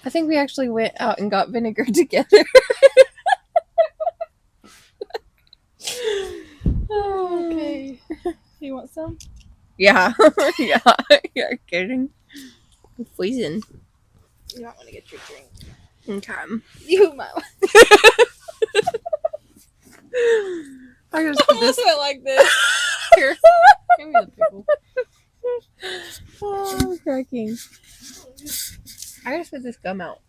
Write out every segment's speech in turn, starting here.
I think we actually went out and got vinegar together. Okay. You want some? Yeah. Yeah. You're kidding. I'm freezing. You might want to get your drink. Okay. You might want I just put this went like this. Here. Give me the pickle. Oh, I'm cracking. I just put this gum out.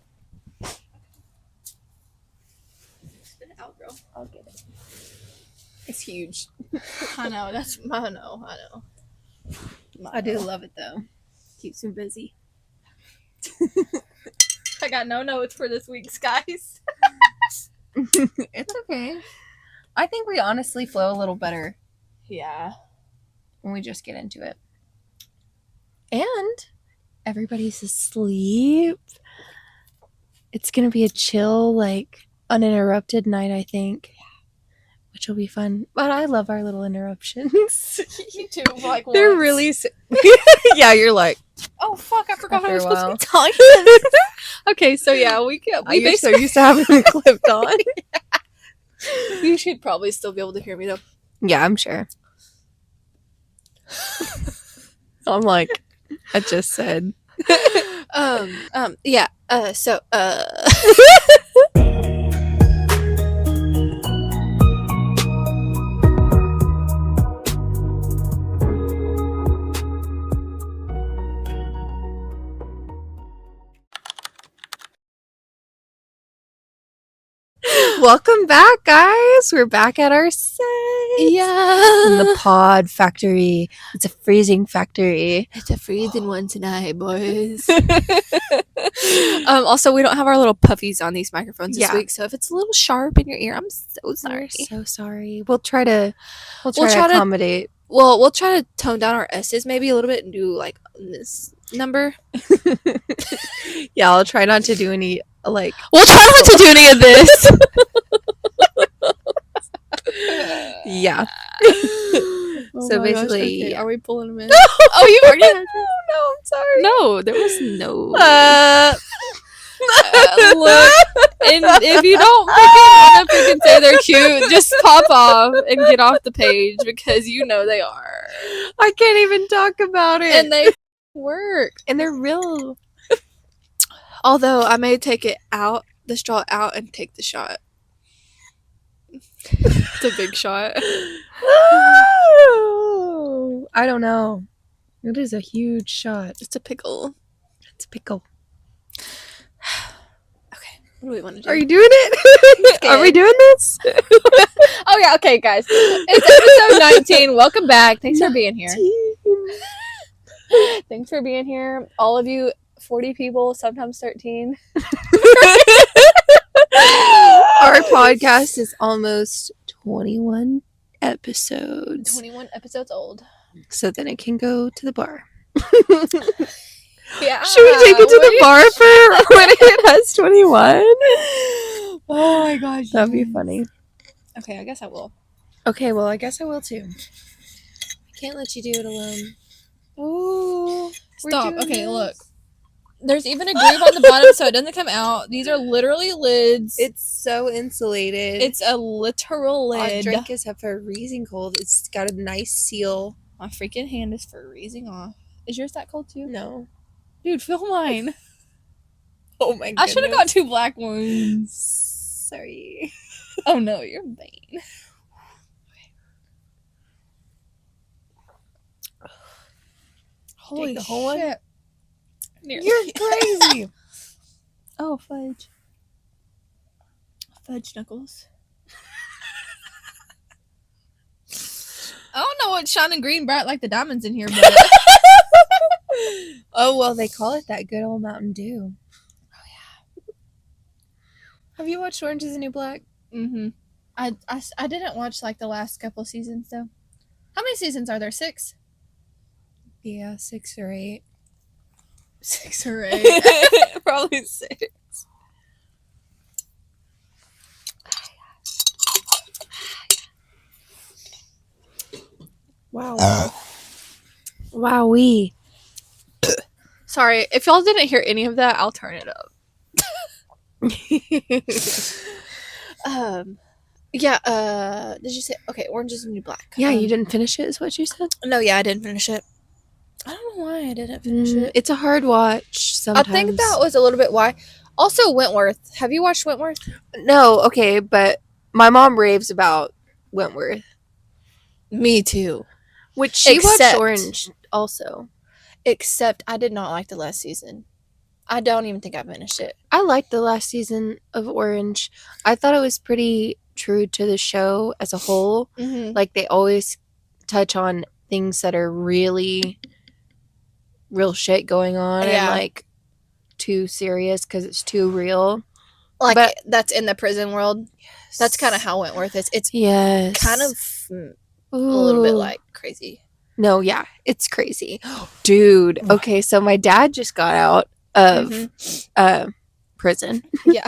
Spit it out, girl. I'll get it. It's huge. I know. I know. I do love it though. Keeps me busy. I got no notes for this week's, guys. It's okay. I think we honestly flow a little better Yeah. when we just get into it. And everybody's asleep. It's going to be a chill, like, uninterrupted night, I think. Which will be fun. But I love our little interruptions. You too. Like They're once. really... Yeah, you're like... Oh, fuck. I forgot I After was a supposed while. to be talking. Okay, so yeah, we You're so used to having it clipped on. You should probably still be able to hear me, though. Yeah, I'm sure. I'm like, I just said. Yeah, Welcome back, guys. We're back at our set. yeah. In the pod factory. It's a freezing factory. It's a freezing one tonight, boys. Also, we don't have our little puffies on these microphones this Yeah. week, so if it's a little sharp in your ear, I'm so sorry. We're so sorry. We'll try to try to- accommodate. Well, we'll try to tone down our S's maybe a little bit and do like this number. Yeah, I'll try not to do any like. We'll try not to do any of this. Yeah. Oh So my gosh, basically, okay, are we pulling them in? Oh, you already had. No, I'm sorry. No, there was no. Look, And if you don't want to freaking say they're cute, just pop off and get off the page because you know they are. I can't even talk about it. And they work. And they're real. Although I may take it out, the straw out, and take the shot. It's a big shot. Oh, I don't know. It is a huge shot. It's a pickle. It's a pickle. Okay, what do we want to do? Are you doing it? Are we doing this? Oh yeah, okay, guys. It's episode 19. Welcome back. Thanks for being here. Thanks for being here. All of you 40 people, sometimes 13. Our podcast is almost 21 episodes. 21 episodes old. So then it can go to the bar. Yeah. Should we take it to the bar for when it has 21? Oh my gosh. That'd be funny. Okay, I guess I will. Okay, well, I guess I will too. I can't let you do it alone. Oh, Stop. Okay, look. There's even a groove on the bottom so it doesn't come out. These are literally lids. It's so insulated. It's a literal Our lid. drink is freezing cold. It's got a nice seal. My freaking hand is freezing off. Is yours that cold too? No. Dude, feel mine. Oh my goodness. I should have got 2 black ones. Sorry. Oh no, you're vain. Holy the whole one? shit. You're crazy. Oh, fudge. Fudge knuckles. I don't know what's shining green bright like the diamonds in here, but Oh, well, they call it that good old Mountain Dew. oh yeah. Have you watched Orange is the New Black? Mm-hmm. I didn't watch like the last couple seasons though. How many seasons are there? 6? Yeah, 6 or 8. 6 or 8. Probably 6. Wow. Wowee. Sorry, if y'all didn't hear any of that, I'll turn it up. Yeah, did you say okay, Orange is the New Black? Yeah, you didn't finish it, is what you said? No, yeah, I didn't finish it. I don't know why I didn't finish it. It's a hard watch I sometimes. think that was a little bit why. Also, Wentworth. Have you watched Wentworth? No, okay, but my mom raves about Wentworth. Me too. Which she watched Except- Orange also. Except I did not like the last season. I don't even think I finished it. I liked the last season of Orange. I thought it was pretty true to the show as a whole. Mm-hmm. Like, they always touch on things that are really real shit going on and, Yeah. like, too serious because it's too real. Like, But- that's in the prison world. That's kind of how Wentworth is. It's Yes. kind of a little bit Ooh. like crazy. No, yeah, it's crazy. Dude, okay, so my dad just got out of prison. Yeah.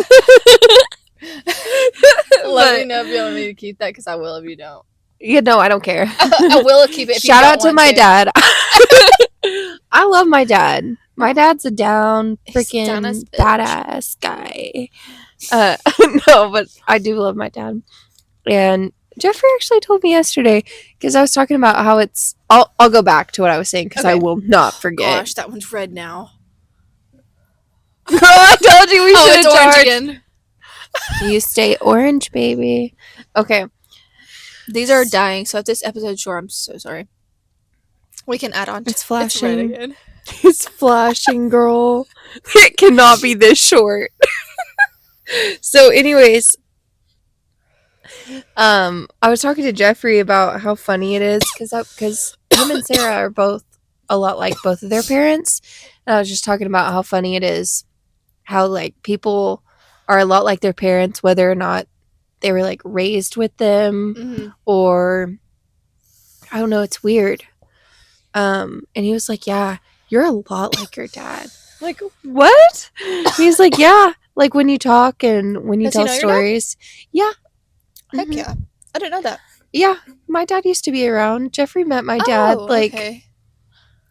Let But- me know if you want me to keep that because I will if you don't. Yeah, no, I don't care. I will keep it. If Shout you out don't to want my dad. I love my dad. My dad's a down He's freaking down as bitch. badass guy. No, but I do love my dad. And Jeffrey actually told me yesterday because I was talking about how it's. I'll go back to what I was saying because I Okay. will not forget. Gosh, that one's red now. Girl, I told you we Oh, should it's have orange charged. again. You stay orange, baby. Okay. These are dying, so if this episode's short, I'm so sorry. We can add on. It's It's red flashing. again. It's flashing, girl. It cannot be this short. So, anyways, I was talking to Jeffrey about how funny it is because him and Sarah are both a lot like both of their parents. And I was just talking about how funny it is, how like people are a lot like their parents, whether or not they were like raised with them Mm-hmm. or I don't know. It's weird. And he was like, "Yeah, you're a lot like your dad." I'm like, what? He's like, "Yeah, like when you talk and when you Does he tell know your dad? stories." Yeah. Heck Mhm. yeah. I didn't know that. Yeah, my dad used to be around. Jeffrey met my dad like okay.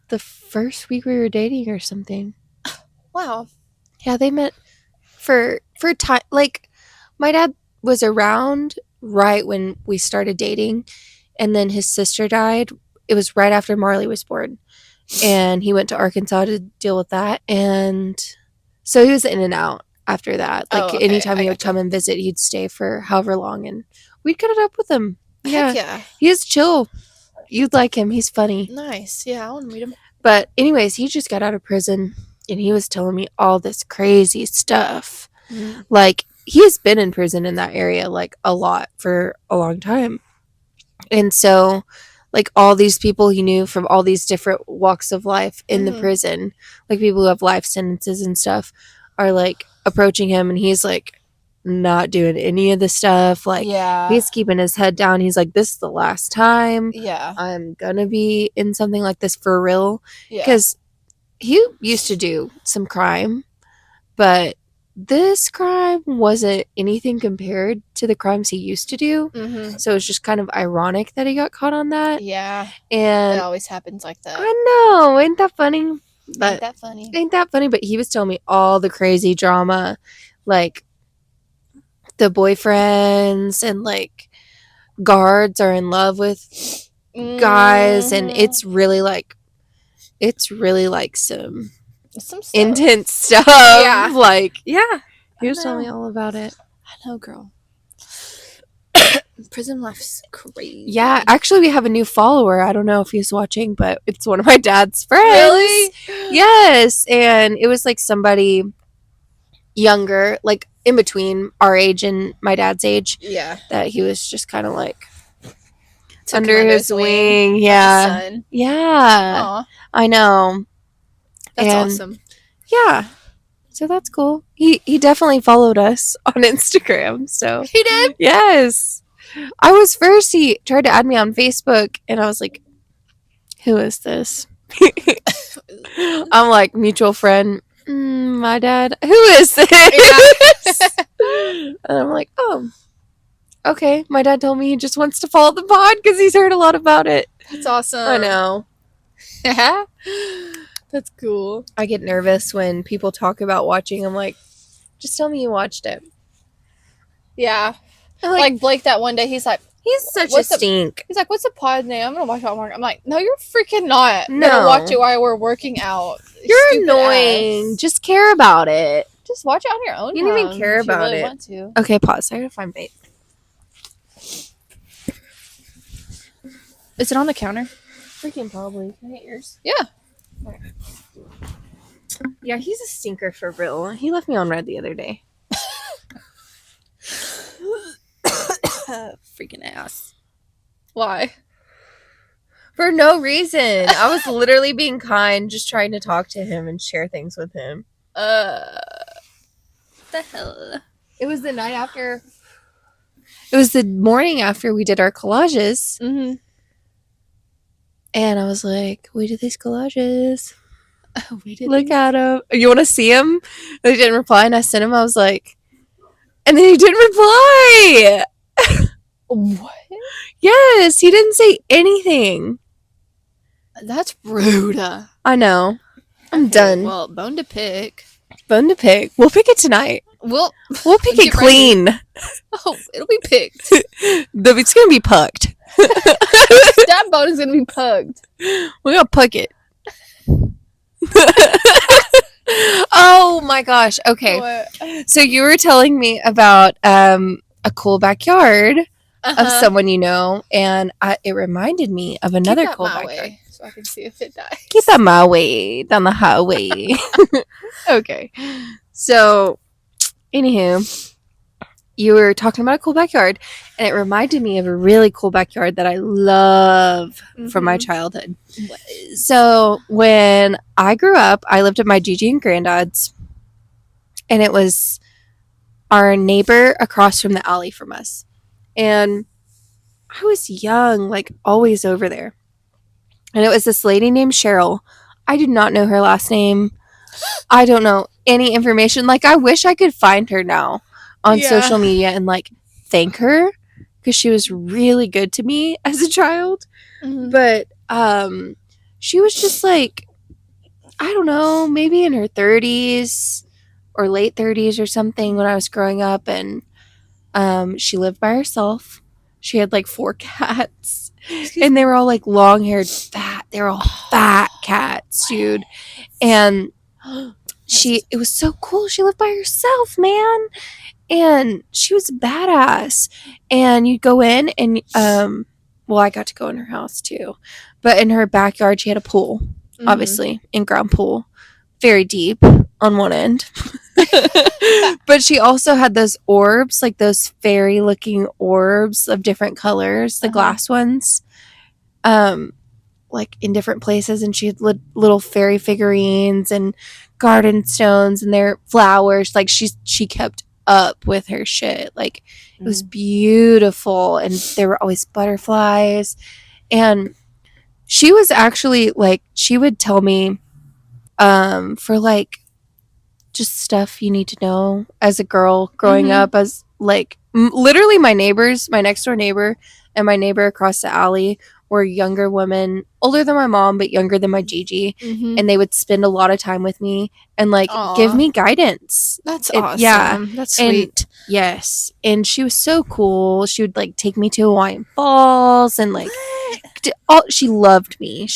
the first week we were dating or something. Wow. Yeah, they met for time. Like, my dad was around right when we started dating, and then his sister died. It was right after Marley was born, and he went to Arkansas to deal with that, and so he was in and out after that. Like, Oh, okay. anytime I he would gotcha. come and visit, he'd stay for however long, and we'd cut it up with him. Yeah, Heck yeah. he is chill. You'd like him. He's funny. Nice. Yeah, I want to meet him. But anyways, he just got out of prison and he was telling me all this crazy stuff. Mm-hmm. Like, he has been in prison in that area like a lot for a long time. And so like all these people he knew from all these different walks of life in the Mhm. prison, like people who have life sentences and stuff, are like approaching him and he's like not doing any of the stuff. Like, yeah. he's keeping his head down. He's like, this is the last time Yeah. I'm gonna be in something like this for real. Yeah. Because he used to do some crime, but this crime wasn't anything compared to the crimes he used to do. Mm-hmm. So it's just kind of ironic that he got caught on that. Yeah. It And always happens like that. I know, ain't that funny? But Ain't that funny? ain't that funny? But he was telling me all the crazy drama, like the boyfriends and like guards are in love with guys, and Mhm. it's really like some some stuff. intense stuff. Yeah. Like, yeah. He I was telling me know. all about it. I know, girl. Prison life's crazy. Yeah, actually we have a new follower. I don't know if he's watching, but it's one of my dad's friends. Really? Yes. And it was like somebody younger, like in between our age and my dad's age, Yeah. that he was just kind of like Took him under his wing. Yeah. Son. Yeah. Aw. I know. That's And- awesome. Yeah. So that's cool. He definitely followed us on Instagram. So He did? yes. I was first, he tried to add me on Facebook and I was like, who is this? I'm like, mutual friend. My dad. Who is this? And I'm like, oh, okay. My dad told me he just wants to follow the pod because he's heard a lot about it. That's awesome. I know. That's cool. I get nervous when people talk about watching. I'm like, Just tell me you watched it. Yeah. I'm Like Blake that one day, he's like, he's such a what's the- stink. he's like, what's the pod name? I'm gonna watch it while I'm working. I'm like, no, you're freaking not No. gonna watch it while we're working out. You're Stupid annoying. ass. Just care about it. Just watch it on your own You don't even time care if you about really it. want to. Okay, pause. I gotta find bait. Is it on the counter? Freaking probably. Can I get yours? Yeah. Yeah, he's a stinker for real. He left me on red the other day. Freaking ass. Why? For no reason. I was literally being kind, just trying to talk to him and share things with him. What the hell? It was the night after. It was the morning after we did our collages. Mm-hmm. And I was like, we did these collages. We did. Look at him. You want to see him? And he didn't reply, and I sent him. I was like, and then he didn't reply. What? Yes, he didn't say anything. That's rude. I know. I'm Okay, done. Well, bone to pick. Bone to pick. We'll pick it tonight. We'll pick it get clean. Oh, it'll be picked. It's gonna be pucked. That bone is gonna be pugged. We're gonna puck it. Oh my gosh. Okay. What? So you were telling me about a cool backyard of someone you know, and it reminded me of another cool backyard. So I can see if it dies. Keep that my way down the highway. Okay. So, anywho, you were talking about a cool backyard, and it reminded me of a really cool backyard that I love from my childhood. So, when I grew up, I lived at my Gigi and granddad's, and it was our neighbor across from the alley from us. And I was young, like always over there. And it was this lady named Cheryl. I do not know her last name. I don't know any information. Like, I wish I could find her now on social media and, like, thank her because she was really good to me as a child. Mm-hmm. But she was just, like, I don't know, maybe in her 30s or late 30s or something when I was growing up. And she lived by herself. She had, like, 4 cats. And they were all like long-haired, fat. They were all fat cats, dude. And it was so cool. She lived by herself, man. And she was badass. And you'd go in and, well, I got to go in her house too. But in her backyard, she had a pool, obviously, in-ground pool. Very deep on one end. But she also had those orbs, like those fairy-looking orbs of different colors, the glass ones, like in different places. And she had little fairy figurines and garden stones and their flowers. Like she kept up with her shit. Like it was beautiful, and there were always butterflies. And she was actually like, she would tell me, for like just stuff you need to know as a girl growing up, as like literally my next door neighbor and my neighbor across the alley were younger women, older than my mom but younger than my Gigi, and they would spend a lot of time with me and like give me guidance. That's awesome. Yeah, that's sweet. Yes, and she was so cool. She would like take me to Hawaiian Falls and like she loved me.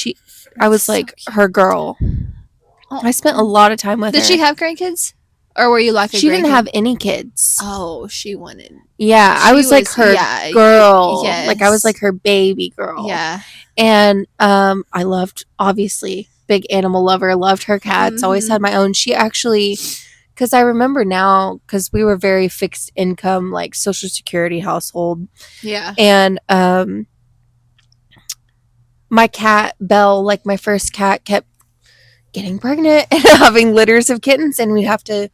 I was like her girl. I spent a lot of time with her. Did she have grandkids? Or were you like a She didn't grandkid? have any kids. Oh, she wanted. Yeah, I was like her girl. Yes. Like I was like her baby girl. Yeah. And I loved, obviously, big animal lover, loved her cats, always had my own. She actually, because I remember now, because we were very fixed income, like Social Security household. Yeah. And my cat, Belle, like my first cat, kept getting pregnant and having litters of kittens, and we'd have to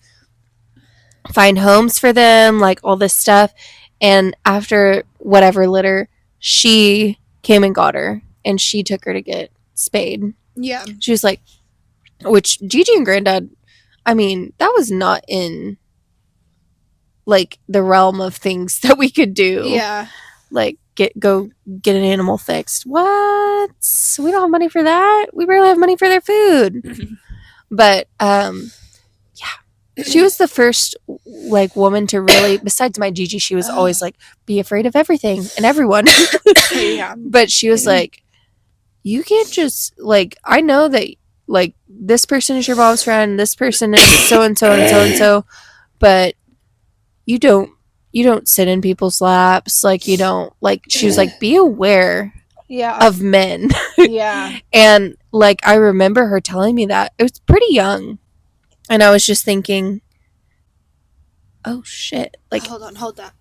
find homes for them, like all this stuff. And after whatever litter, she came and got her, and she took her to get spayed. Yeah. She was like, which Gigi and Granddad, I mean, that was not in like the realm of things that we could do. Yeah. Like go get an animal fixed. What? We don't have money for that. We barely have money for their food. But yeah, she was the first like woman to really, besides my Gigi, she was always like, be afraid of everything and everyone. Yeah. But she was like, you can't just, like, I know that, like, this person is your mom's friend, this person is so and so and so and so, but you don't sit in people's laps, like, you don't, like, she was like, be aware Yeah. of men. Yeah. And like, I remember her telling me that. It was pretty young, and I was just thinking, oh shit, like, Hold that.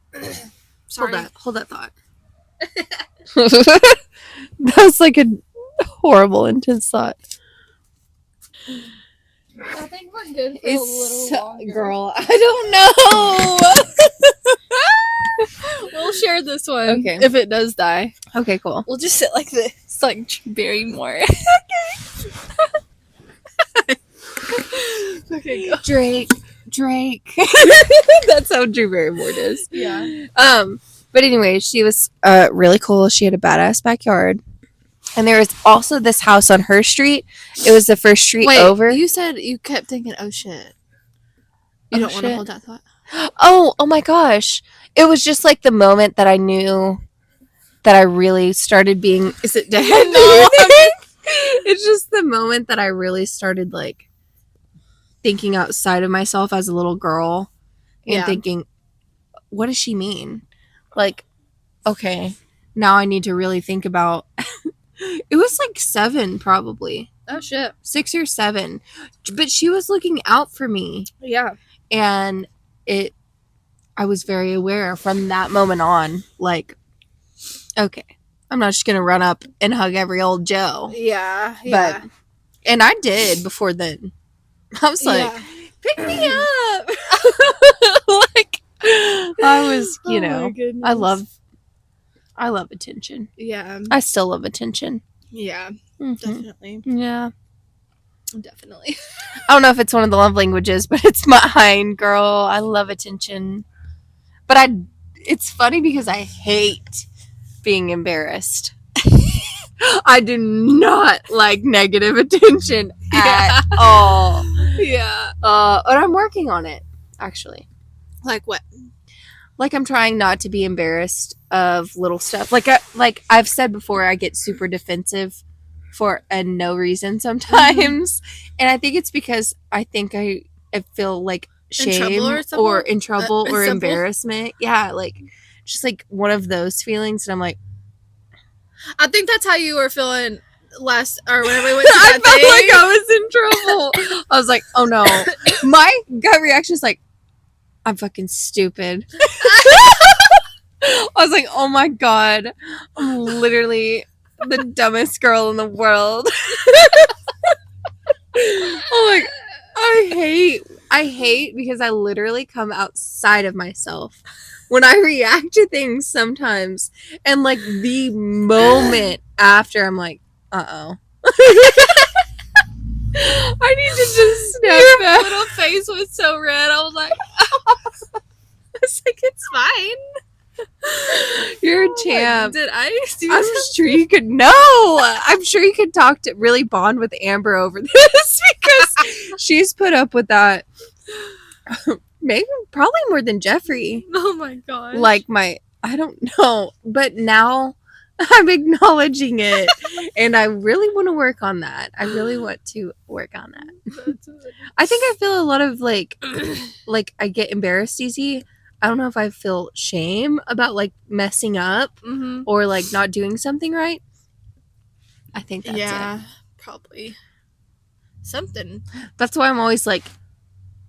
Sorry. hold that thought. That was like a horrible, intense thought. I think we're good for a little longer. Girl, I don't know. We'll share this one. Okay. If it does die. Okay, cool. We'll just sit like this, like Barry Moore. Okay, go. Drake. That's how Drew Barrymore is. Yeah. But anyway, she was really cool. She had a badass backyard. And there was also this house on her street. It was the first street over. You said you kept thinking, oh shit. You don't want to hold that thought? Oh my gosh. It was just like the moment that I knew that I really started being. Is it dead? No. It's just the moment that I really started like thinking outside of myself as a little girl and thinking, what does she mean? Like, okay, now I need to really think about. It was like 7 probably. Oh shit. 6 or 7. But she was looking out for me. Yeah. And I was very aware from that moment on, like, okay, I'm not just gonna run up and hug every old Joe. Yeah. But and I did before then. I was like, pick me up. Like, I was, you know, I love attention. Yeah. I still love attention. Yeah. Mm-hmm. Definitely. Yeah. Definitely. I don't know if it's one of the love languages, but it's mine, girl. I love attention. But it's funny because I hate being embarrassed. I do not like negative attention at all. Yeah. But I'm working on it, actually. Like what? Like, I'm trying not to be embarrassed of little stuff. Like I've said before, I get super defensive for no reason sometimes. And I think it's because I think I feel like shame or in trouble or embarrassment. Yeah, like just like one of those feelings. And I'm like, I think that's how you were feeling last or whenever we went to that I felt like I was in trouble. I was like, oh no. My gut reaction is like, I'm fucking stupid. I was like, oh my god, I'm literally the dumbest girl in the world. Oh my, I hate because I literally come outside of myself when I react to things sometimes, and like the moment after, I'm like, uh-oh. I need to just snap back. Your little face was so red. I was like, it's fine. You're a champ. Did I do I'm sure you could. No, I'm sure you could talk to really bond with Amber over this because she's put up with that. Maybe probably more than Jeffrey. Oh my god. Like I don't know, but now I'm acknowledging it, and I really want to work on that. I really want to work on that. I think I feel a lot of like I get embarrassed easy. I don't know if I feel shame about like messing up or like not doing something right. I think that's it. Probably something. That's why I'm always like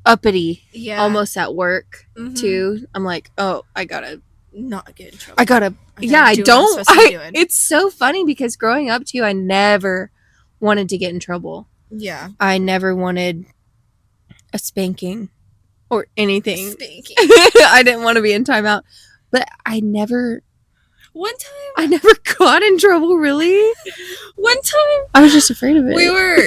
uppity, almost at work too. I'm like, oh, I gotta not get in trouble. I don't. It's so funny because growing up too, I never wanted to get in trouble. Yeah, I never wanted a spanking or anything. Spanking. I didn't want to be in timeout, but I never got in trouble. Really, one time I was just afraid of it. We were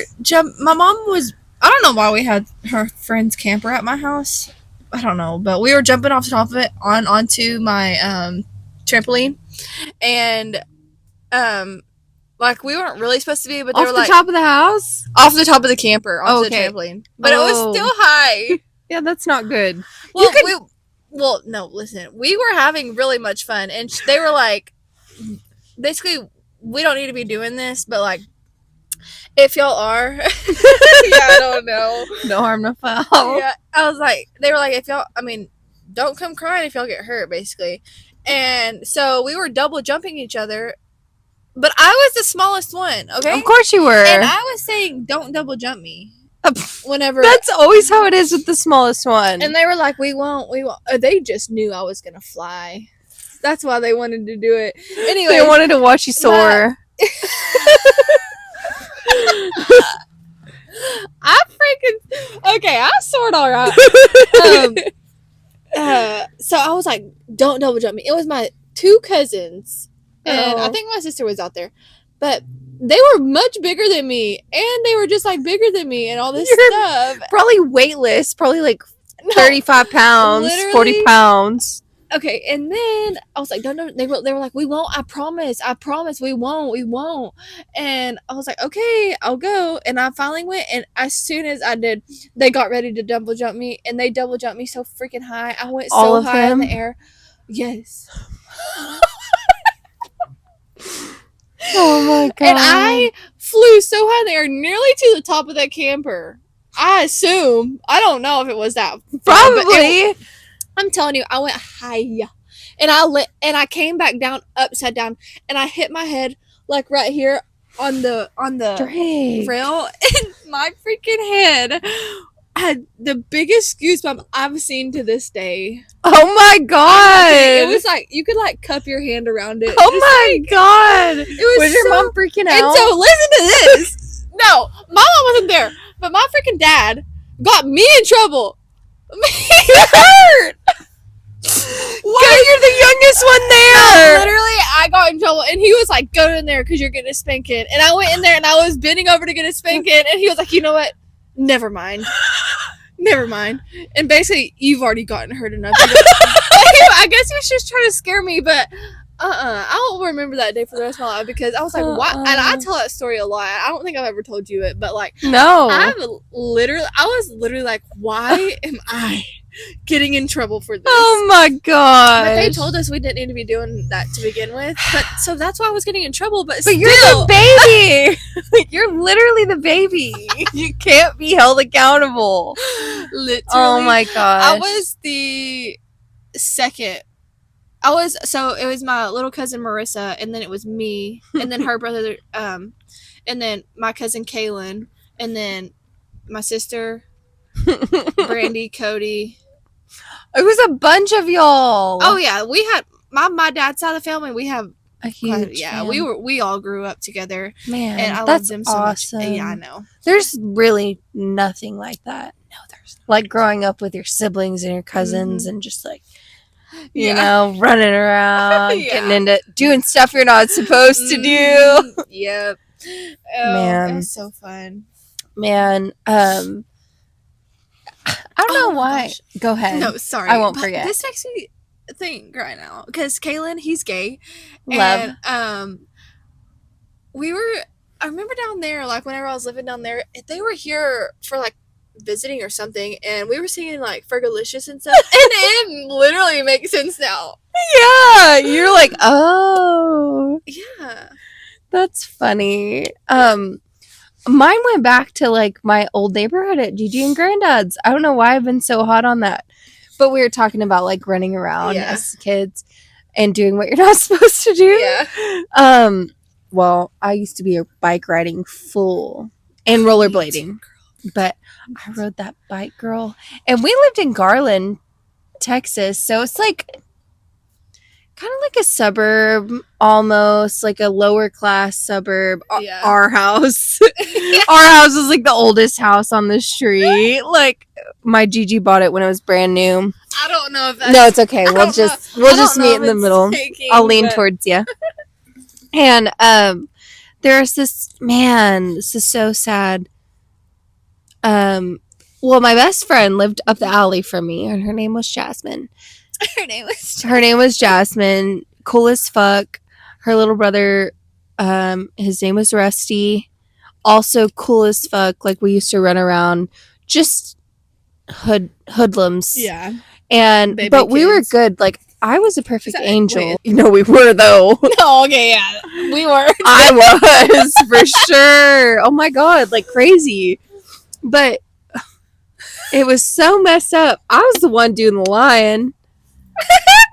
my mom was. I don't know why we had her friend's camper at my house. I don't know, but we were jumping off the top of it onto my trampoline, and like we weren't really supposed to be, but they were like off the top of the house, off the top of the camper onto the trampoline, but it was still high. Yeah, that's not good. Well, no, listen. We were having really much fun, and they were like, basically, we don't need to be doing this, but like, if y'all are, yeah, I don't know. No harm, no foul. Yeah, I was like, they were like, if y'all, I mean, don't come crying if y'all get hurt, basically. And so we were double jumping each other, but I was the smallest one, okay? Of course you were. And I was saying, don't double jump me. Whenever That's always how it is with the smallest one. And they were like, we won't. They just knew I was gonna fly. That's why they wanted to do it. Anyway, they wanted to watch you soar. I freaking okay. I soared all right. So I was like, don't double jump me. It was my two cousins, and I think my sister was out there, but they were much bigger than me, and they were just like bigger than me, and all this stuff. Probably weightless. Probably like 35 pounds, 40 pounds. Okay, and then I was like, no. They were like, we won't. I promise, we won't. And I was like, okay, I'll go. And I finally went, and as soon as I did, they got ready to double jump me, and they double jumped me so freaking high. I went so high in the air. Yes. Oh my god! And I flew so high in the air, nearly to the top of that camper. I assume. I don't know if it was that. Probably. I'm telling you, I went high, and I came back down upside down, and I hit my head like right here on the rail, and my freaking head had the biggest goosebump I've seen to this day. Oh my god! It was like you could like cup your hand around it. Oh my god! It was your mom freaking out? And so listen to this. No, my mom wasn't there, but my freaking dad got me in trouble. You hurt. Why? You're the youngest one there. Literally, I got in trouble, and he was like, "Go in there because you're getting a spanking." And I went in there, and I was bending over to get a spanking, and he was like, "You know what? Never mind." And basically, you've already gotten hurt enough. I guess he was just trying to scare me, but I will remember that day for the rest of my life because I was like, "What?" And I tell that story a lot. I don't think I've ever told you it, but like, no, I was literally like, "Why am I getting in trouble for this?" Oh my god! But they told us we didn't need to be doing that to begin with. But so that's why I was getting in trouble. But you're the baby. You're literally the baby. You can't be held accountable. Literally. Oh my god! I was the second. So it was my little cousin Marissa, and then it was me, and then her brother, and then my cousin Kaylin, and then my sister, Brandy, Cody. It was a bunch of y'all. Oh yeah, we had my dad's side of the family. We have a huge. We all grew up together. Man, and I that's loved them so awesome. much. Yeah, I know. There's really nothing like that. No, there's like growing up with your siblings and your cousins and just like. You know, running around, getting into doing stuff you're not supposed to do. Yep. Oh, man, it was so fun. Man, I don't know why. Gosh. Go ahead. No, sorry. I won't forget. This makes me think right now because Kaylin, he's gay. Love. And I remember down there, like whenever I was living down there, they were here for like visiting or something, and we were singing like Fergalicious and stuff, and it literally makes sense now. Yeah, you're like, oh, yeah, that's funny. Mine went back to like my old neighborhood at Gigi and Granddad's. I don't know why I've been so hot on that, but we were talking about like running around as kids and doing what you're not supposed to do. Yeah. Well, I used to be a bike riding fool and rollerblading. But I rode that bike, girl. And we lived in Garland, Texas. So it's like kind of like a suburb, almost like a lower class suburb. Yeah. Our house. Our house was like the oldest house on the street. Like my Gigi bought it when it was brand new. I don't know if that's... No, it's okay. We'll just meet in the middle. I'll lean towards you. And there's this man, this is so sad. Well, my best friend lived up the alley from me, and her name was Jasmine. Her name was Jasmine. Cool as fuck. Her little brother, his name was Rusty. Also cool as fuck. Like we used to run around. Just hoodlums. Yeah. And Baby but we were kids. good. Like I was a perfect that- angel. wait. You know, we were though. Oh, okay, yeah. We were. I was for sure. Oh my god, like crazy. But it was so messed up. I was the one doing the lying.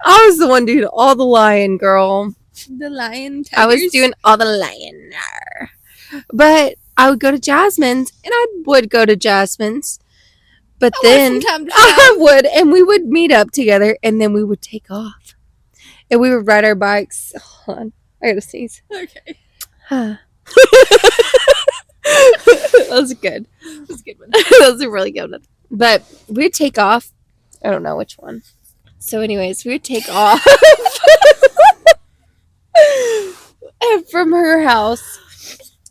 I was the one doing all the lying, girl. The lion tigers. I was doing all the lying. But I would go to Jasmine's, and I would go to Jasmine's. But then from time to I time. would, and we would meet up together, and then we would take off. And we would ride our bikes. Hold on. I gotta sneeze. Okay. That was good. That was a good one. That was a really good one. But we'd take off. I don't know which one. So, anyways, we would take off from her house.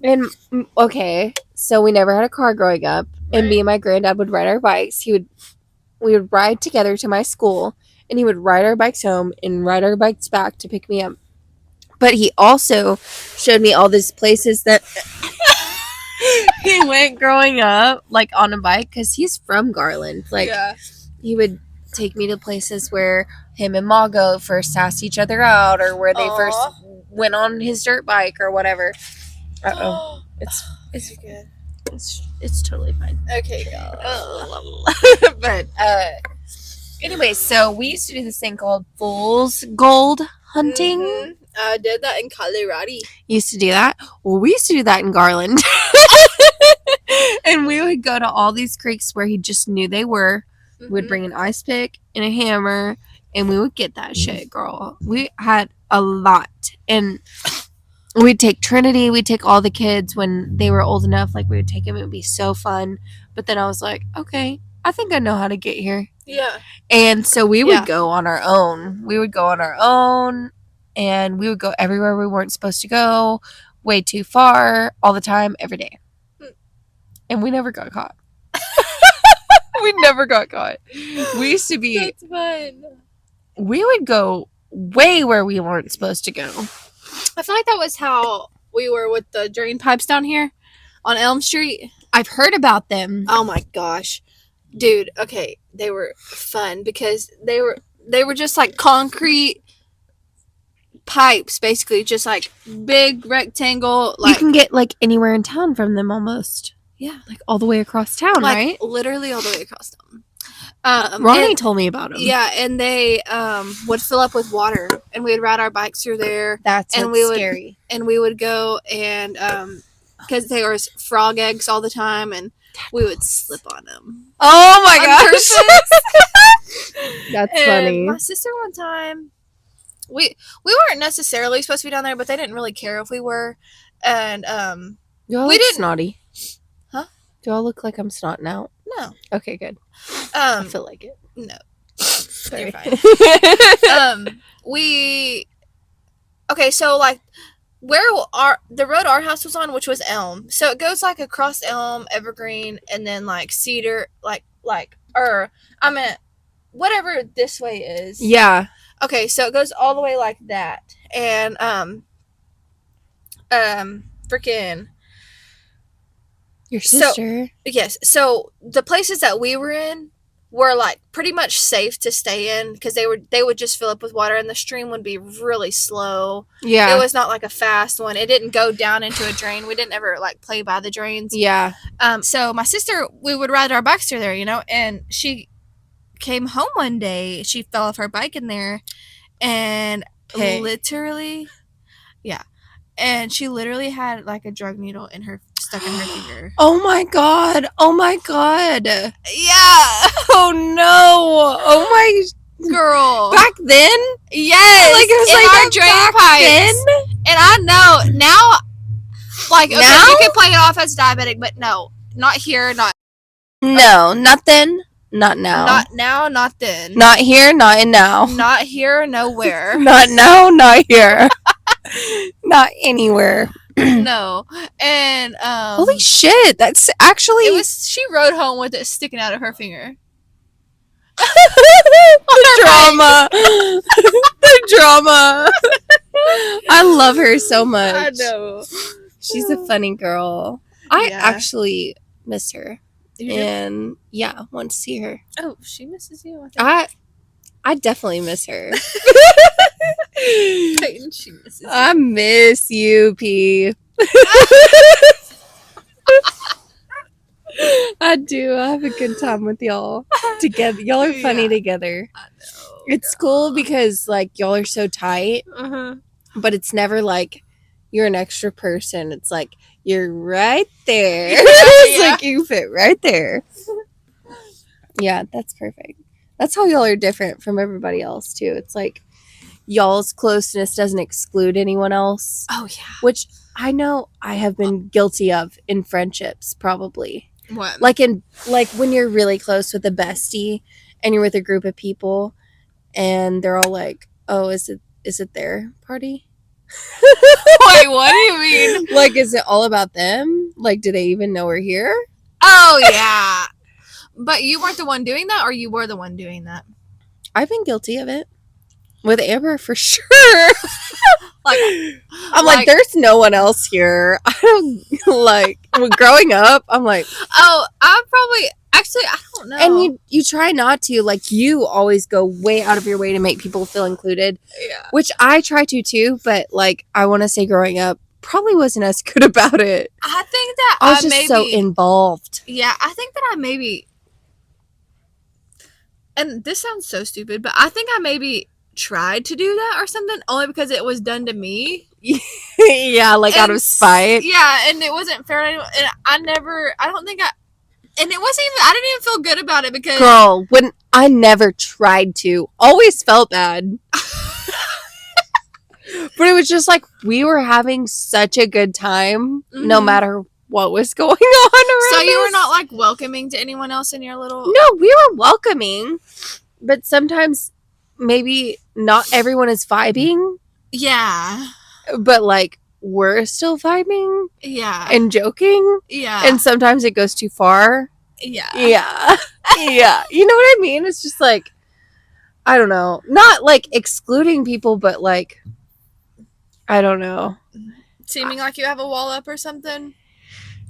And, okay, so we never had a car growing up. And me and my granddad would ride our bikes. We would ride together to my school. And he would ride our bikes home and ride our bikes back to pick me up. But he also showed me all these places that he went growing up, like on a bike, because he's from Garland. Like, yeah. he would take me to places where him and Mago first asked each other out, or where they first went on his dirt bike, or whatever. Uh-oh. It's good. It's totally fine. Okay, But, anyway, so we used to do this thing called fool's gold hunting. Mm-hmm. I did that in Colorado. Used to do that. Well, we used to do that in Garland. And we would go to all these creeks where he just knew they were. Mm-hmm. We'd bring an ice pick and a hammer, and we would get that shit, girl. We had a lot. And we'd take Trinity. We'd take all the kids when they were old enough. Like, we would take them. It would be so fun. But then I was like, okay, I think I know how to get here. Yeah. And so we would go on our own. And we would go everywhere we weren't supposed to go, way too far, all the time, every day. And we never got caught. We never got caught. We used to be... That's fun. We would go way where we weren't supposed to go. I feel like that was how we were with the drain pipes down here on Elm Street. I've heard about them. Oh my gosh. Dude, okay, they were fun because they were just like concrete pipes, basically, just like big rectangle. Like, you can get like anywhere in town from them almost. Yeah, like all the way across town, like, right? Literally all the way across town. Ronnie told me about them. Yeah, and they would fill up with water, and we would ride our bikes through there. That's and we would, scary. And we would go and because there was frog eggs all the time, and we would slip on them. Oh my gosh. That's and funny. My sister one time, we weren't necessarily supposed to be down there, but they didn't really care if we were. And Do I we look didn't. snotty? Huh? Do I look like I'm snotting out? No. Okay, good. I Um, feel like it. no. Sorry. You're fine. Okay, so like where the road our house was on, which was Elm, so it goes like across Elm, Evergreen, and then like Cedar, whatever this way is. Yeah. Okay, so it goes all the way like that, and freaking Your sister. yes. So the places that we were in were like pretty much safe to stay in because they would just fill up with water, and the stream would be really slow. Yeah. It was not like a fast one. It didn't go down into a drain. We didn't ever like play by the drains. Yeah. So my sister, we would ride our bikes through there, and she came home one day. She fell off her bike in there, and literally, yeah, and she literally had like a drug needle stuck in her finger. Oh my god. Oh my god. Yeah. Oh no. Oh my Girl. Back then? Yes. Like it was in like our drain pipes. then? And I know now, like, okay, Now? you can play it off as diabetic, but no, not here, not No, not then. Not now. not now, not then. Not here, not in now. Not here, nowhere. Not now, not here. Not anywhere. No. And Holy shit, that's actually she rode home with it sticking out of her finger. the drama. The drama. I love her so much. I know. She's a funny girl. I Yeah. actually miss her. You do? And yeah, want to see her. Oh, she misses you. I definitely miss her. Peyton, she misses you. I miss you, P. I do. I have a good time with y'all together. Y'all are funny together. I know. It's cool because like y'all are so tight, but it's never like you're an extra person. It's like you're right there. It's like you fit right there. Yeah, that's perfect. That's how y'all are different from everybody else too. It's like y'all's closeness doesn't exclude anyone else. Oh yeah. Which I know I have been guilty of in friendships, probably. What? Like when you're really close with a bestie and you're with a group of people and they're all like, "Oh, is it their party?" Wait, what do you mean? Like, is it all about them? Like, do they even know we're here? Oh yeah. But you weren't the one doing that, or you were the one doing that? I've been guilty of it. With Amber, for sure. I'm like, there's no one else here. I don't, like, growing up, I'm like... Oh, I probably... Actually, I don't know. And you try not to. Like, you always go way out of your way to make people feel included. Yeah. Which I try to, too. But, like, I want to say growing up, probably wasn't as good about it. I think that I was just so involved. Yeah, I think that I maybe... And this sounds so stupid, but I think I maybe tried to do that or something, only because it was done to me. Yeah, like out of spite. Yeah, and it wasn't fair to anyone. And and it wasn't even, I didn't even feel good about it because... Girl, when I never tried to, always felt bad. But it was just like, we were having such a good time, no matter what was going on around So you us. were not like welcoming to anyone else in your little... No, we were welcoming, but sometimes maybe not everyone is vibing. Yeah. But like, we're still vibing. Yeah. And joking. Yeah. And sometimes it goes too far. Yeah. Yeah. Yeah. You know what I mean? It's just like, I don't know. Not like excluding people, but like, I don't know. Seeming like you have a wall up or something?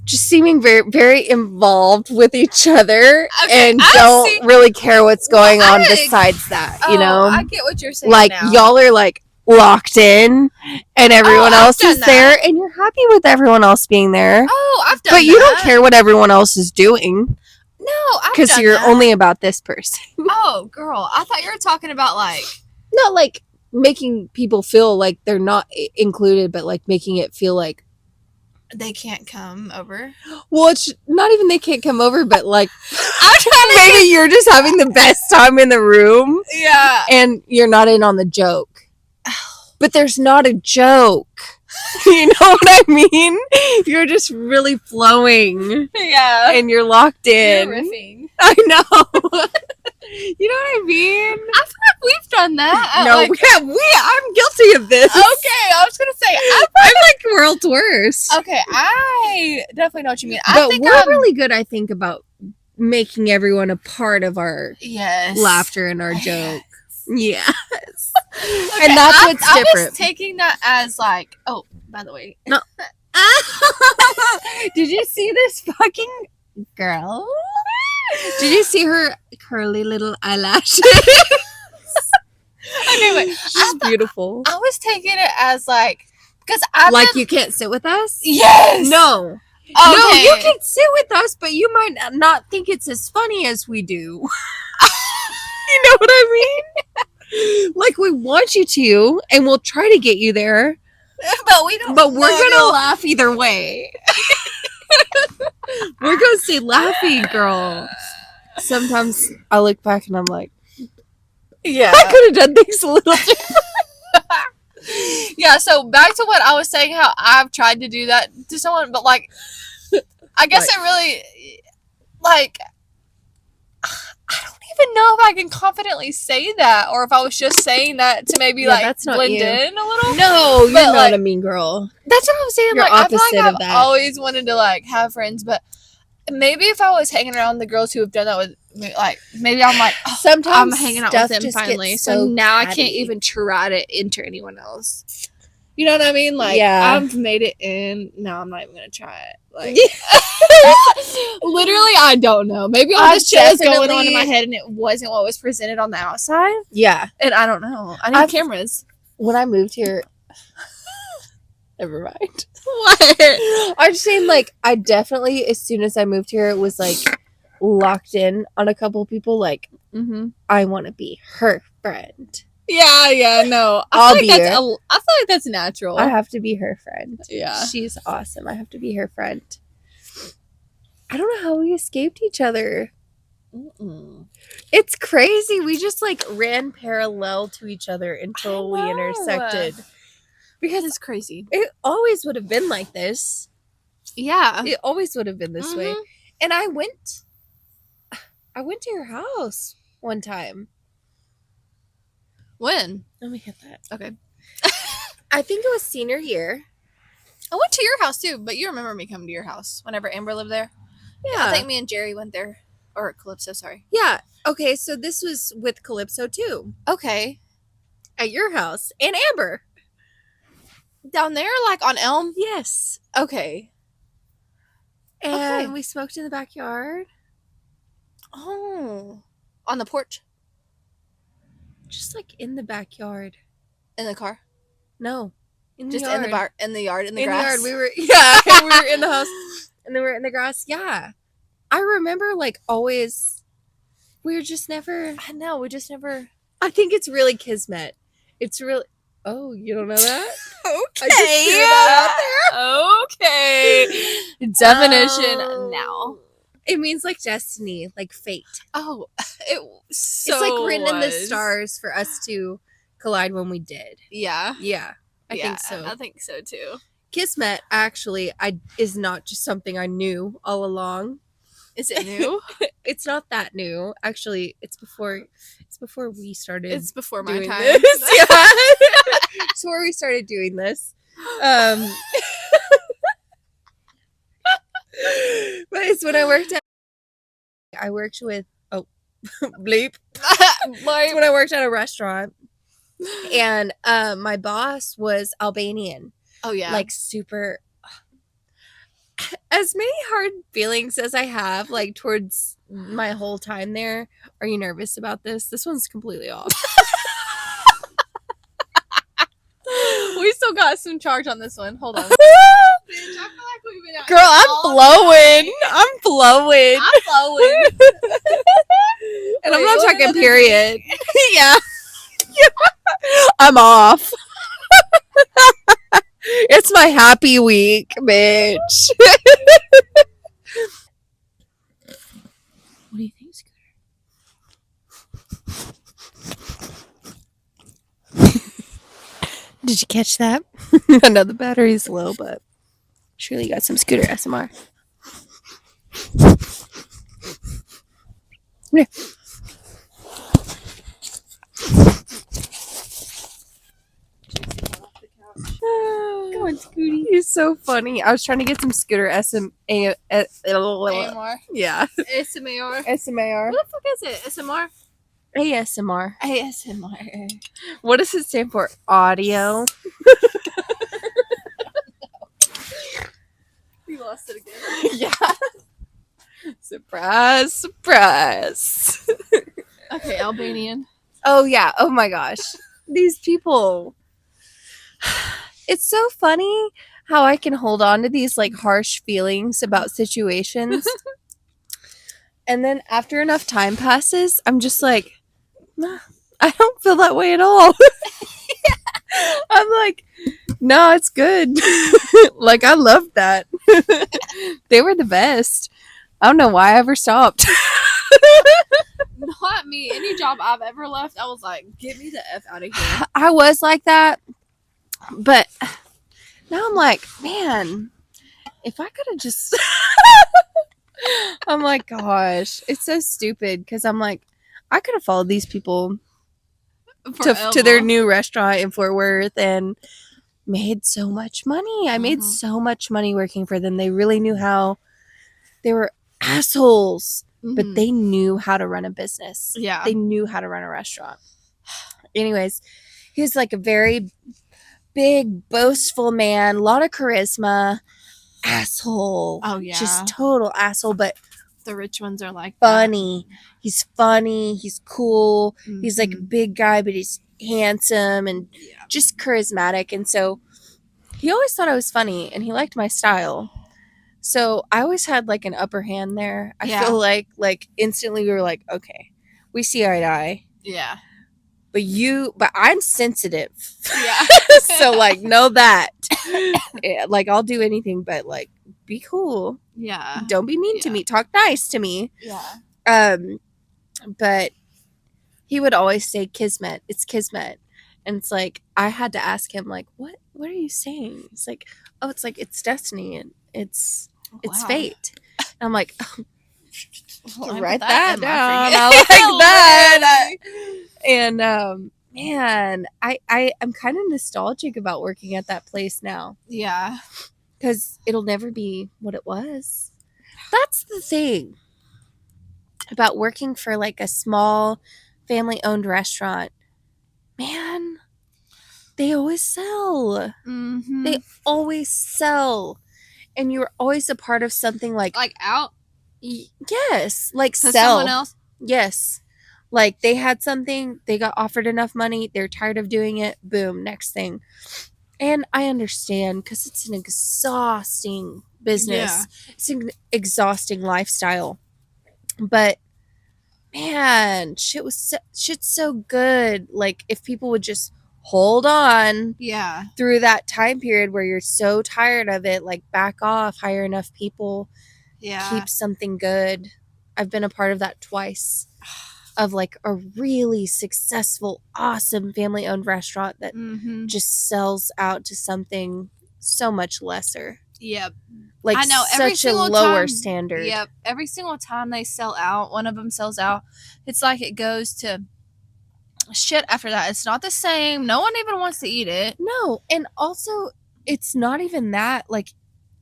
Just seeming very, very involved with each other, okay, and don't really care what's going on besides that, you know? I get what you're saying. Like, now. y'all are like locked in, and everyone else is there, and you're happy with everyone else being there. Oh, I've done that. But you don't care what everyone else is doing. No, I've done because you're only about this person. Oh, girl, I thought you were talking about like... Not like making people feel like they're not included, but like making it feel like they can't come over. Well, it's not even they can't come over, but like maybe you're just having the best time in the room. Yeah. And you're not in on the joke. But there's not a joke. You know what I mean? You're just really flowing. Yeah. And you're locked in. You're riffing. I know. You know what I mean? I feel like we've done that. No, I'm guilty of this. Okay, I was gonna say I'm like world's worst. Okay, I definitely know what you mean. But we're really good, I think, about making everyone a part of our laughter and our joke. Yes. Okay, and that's what's different. I was taking that as like, oh, by the way. No. Did you see this fucking girl? Did you see her curly little eyelashes? Okay, wait. She's beautiful. I was taking it as like, because you can't sit with us? Yes. No. Okay. No, you can sit with us, but you might not think it's as funny as we do. You know what I mean? Like, we want you to, and we'll try to get you there. But we don't. But we're gonna laugh either way. We're gonna stay laughing, girl. Sometimes I look back and I'm like, yeah, I could have done things a little different. Yeah, so back to what I was saying, how I've tried to do that to someone, but like, I guess it really, like, I don't even know if I can confidently say that, or if I was just saying that to maybe that's blend in a little. No, you're not a mean girl. That's what I'm saying. You're like, opposite I feel like of that. I've always wanted to like have friends, but maybe if I was hanging around the girls who have done that with me, like maybe I'm like, oh, sometimes I'm hanging out with them finally, so now I can't even try to enter anyone else. You know what I mean? Like, Yeah. I've made it in. No, I'm not even gonna try it. Like, literally, I don't know. Maybe all this shit was going on in my head, and it wasn't what was presented on the outside. Yeah. And I don't know. I need cameras. When I moved here, never mind. What? I'm just saying, like, I definitely, as soon as I moved here, it was like locked in on a couple people. Like, I want to be her friend. Yeah, no. I feel like that's natural. I have to be her friend. Yeah. She's awesome. I have to be her friend. I don't know how we escaped each other. It's crazy. We just like ran parallel to each other until we intersected. Because it's crazy. It always would have been like this. Yeah. It always would have been this way. And I went to your house one time. When? Let me hit that. Okay. I think it was senior year. I went to your house too, but you remember me coming to your house whenever Amber lived there? Yeah. I think me and Jerry went there. Or Calypso, sorry. Yeah. Okay, so this was with Calypso too. Okay. At your house. And Amber. Down there, like on Elm? Yes. Okay. And we smoked in the backyard. Oh. On the porch? Just like in the backyard. In the car? No. Just in the bar, in the yard, in the grass. In the yard, we were in the house, and then we were in the grass. Yeah, I remember like always. We were just never. I know, we just never. I think it's really kismet. It's really. Oh, you don't know that? Okay. I just threw that out there. Okay. Definition now. It means like destiny, like fate. Oh, it's like written in the stars for us to collide when we did. Yeah. Yeah. I think so. I think so too. Kismet actually is not just something I knew all along. Is it new? It's not that new. Actually, it's before we started. It's before my doing time. This. Yeah. It's before we started doing this. But it's when I worked with bleep. It's when I worked at a restaurant. And my boss was Albanian. Oh yeah. Like super. As many hard feelings as I have like towards my whole time there. Are you nervous about this? This one's completely off. We still got some charge on this one. Hold on. Bitch, I feel like we've been out. Girl, I'm blowing. And I'm not talking period. Yeah. I'm off. It's my happy week, bitch. What do you think, Scooter? Did you catch that? I know the battery's low, but surely you got some Scooter SMR. Yeah. Come on, Scooty. He's so funny. I was trying to get some Scooter ASMR. Yeah. ASMR. SMR. What the fuck is it? SMR? ASMR. ASMR. What does it stand for? Audio. We lost it again. Yeah. Surprise. Okay, Albanian. Oh, yeah. Oh, my gosh. These people. It's so funny how I can hold on to these like harsh feelings about situations. And then after enough time passes, I'm just like, nah, I don't feel that way at all. I'm like, no, it's good. Like, I love that. They were the best. I don't know why I ever stopped. Not me. Any job I've ever left, I was like, get me the F out of here. I was like that. But now I'm like, man, if I could have just... I'm like, gosh, it's so stupid because I'm like, I could have followed these people to their new restaurant in Fort Worth and made so much money. I made so much money working for them. They really knew how. They were assholes, but they knew how to run a business. Yeah. They knew how to run a restaurant. Anyways, he was like a very big, boastful man, a lot of charisma, asshole. Oh, yeah. Just total asshole, but The rich ones are like funny. He's funny. He's cool. that. He's like a big guy, but he's handsome and Yeah. just charismatic. And so he always thought I was funny and he liked my style. So I always had like an upper hand there. I Yeah. feel like instantly we were like, okay, we see eye to eye. Yeah. But I'm sensitive. Yeah. So like know that. Yeah, like I'll do anything but like be cool. Yeah. Don't be mean to Yeah. me. Talk nice to me. Yeah. But he would always say kismet. It's kismet. And it's like I had to ask him like, what are you saying? It's like, oh, it's like it's destiny and it's Wow. fate. And I'm like, oh, Well, write that in my down. freaking- I like that. And man, I'm kind of nostalgic about working at that place now Yeah. because it'll never be what it was. That's the thing about working for like a small family-owned restaurant. Man, they always sell. Mm-hmm. They always sell. And you're always a part of something like out yes, like to sell. someone else. Yes. Like they had something, they got offered enough money, they're tired of doing it, boom, next thing. And I understand because it's an exhausting business. Yeah. It's an exhausting lifestyle. But man, shit's so good. Like if people would just hold on Yeah. through that time period where you're so tired of it, like back off, hire enough people, Yeah. keep something good. I've been a part of that twice. Of like a really successful, awesome family owned restaurant that Mm-hmm. just sells out to something so much lesser. Yep. Like I know every such a single lower time, standard. Yep. Every single time they sell out, one of them sells out. It's like it goes to shit after that. It's not the same. No one even wants to eat it. No, and also it's not even that. Like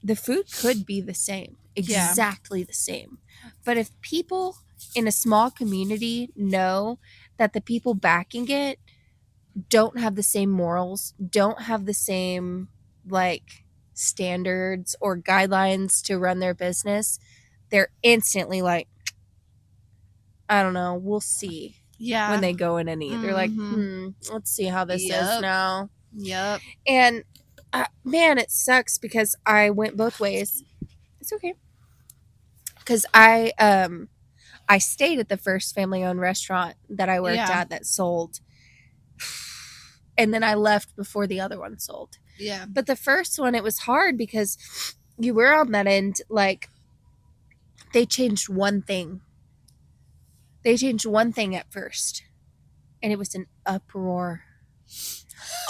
the food could be the same, exactly the same. But if people in a small community know that the people backing it don't have the same morals, don't have the same like standards or guidelines to run their business, they're instantly like, I don't know, we'll see. Yeah. When they go in and eat, they're like, Mhm. let's see how this is Yep. now. Yep. And man, it sucks because I went both ways. It's okay. Because I stayed at the first family-owned restaurant that I worked Yeah. at that sold. And then I left before the other one sold. Yeah. But the first one, it was hard because you were on that end. Like, they changed one thing. They changed one thing at first. And it was an uproar.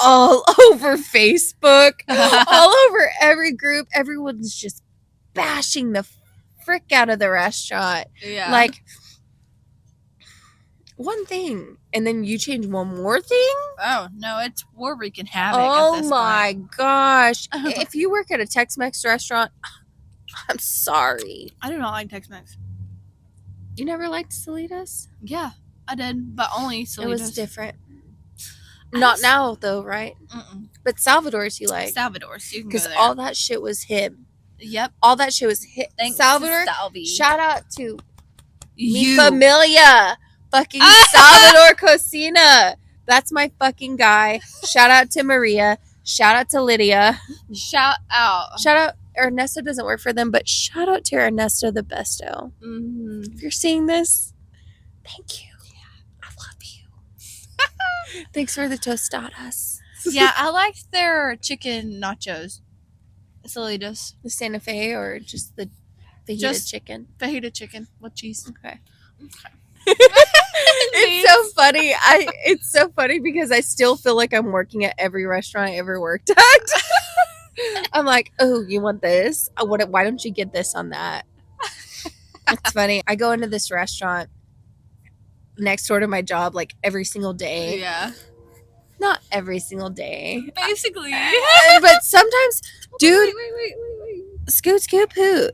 All over Facebook. All over every group. Everyone's just bashing the frick out of the restaurant. Yeah. Like, one thing. And then you change one more thing? Oh, no, it's we're wreaking havoc. Oh at this my point. gosh. If you work at a Tex-Mex restaurant, I'm sorry. I do not like Tex-Mex. You never liked Salitas? Yeah, I did, but only Salitas. It was different. I Not just- now though, right? Mm-mm. But Salvador's you like. Salvador's. You can go Because there. all that shit was him. Yep. All that shit was him. Thanks Salvador, to Salvi. shout out to Mi you. Familia. Fucking Salvador Cocina. That's my fucking guy. Shout out to Maria. Shout out to Lydia. Shout out. Shout out. Ernesto doesn't work for them, but shout out to Ernesto the Besto. Mm-hmm. If you're seeing this, thank you. I love you. Thanks for the tostadas. Yeah, I liked their chicken nachos. Salitas. The Santa Fe or just the fajita Just- chicken? Fajita chicken with cheese. Okay. Okay. It's so funny. It's so funny because I still feel like I'm working at every restaurant I ever worked at. I'm like, oh, you want this? Why don't you get this on that? It's funny. I go into this restaurant next door to my job like every single day. Yeah. Not every single day. Basically. But sometimes, dude, Wait. scoot, poot.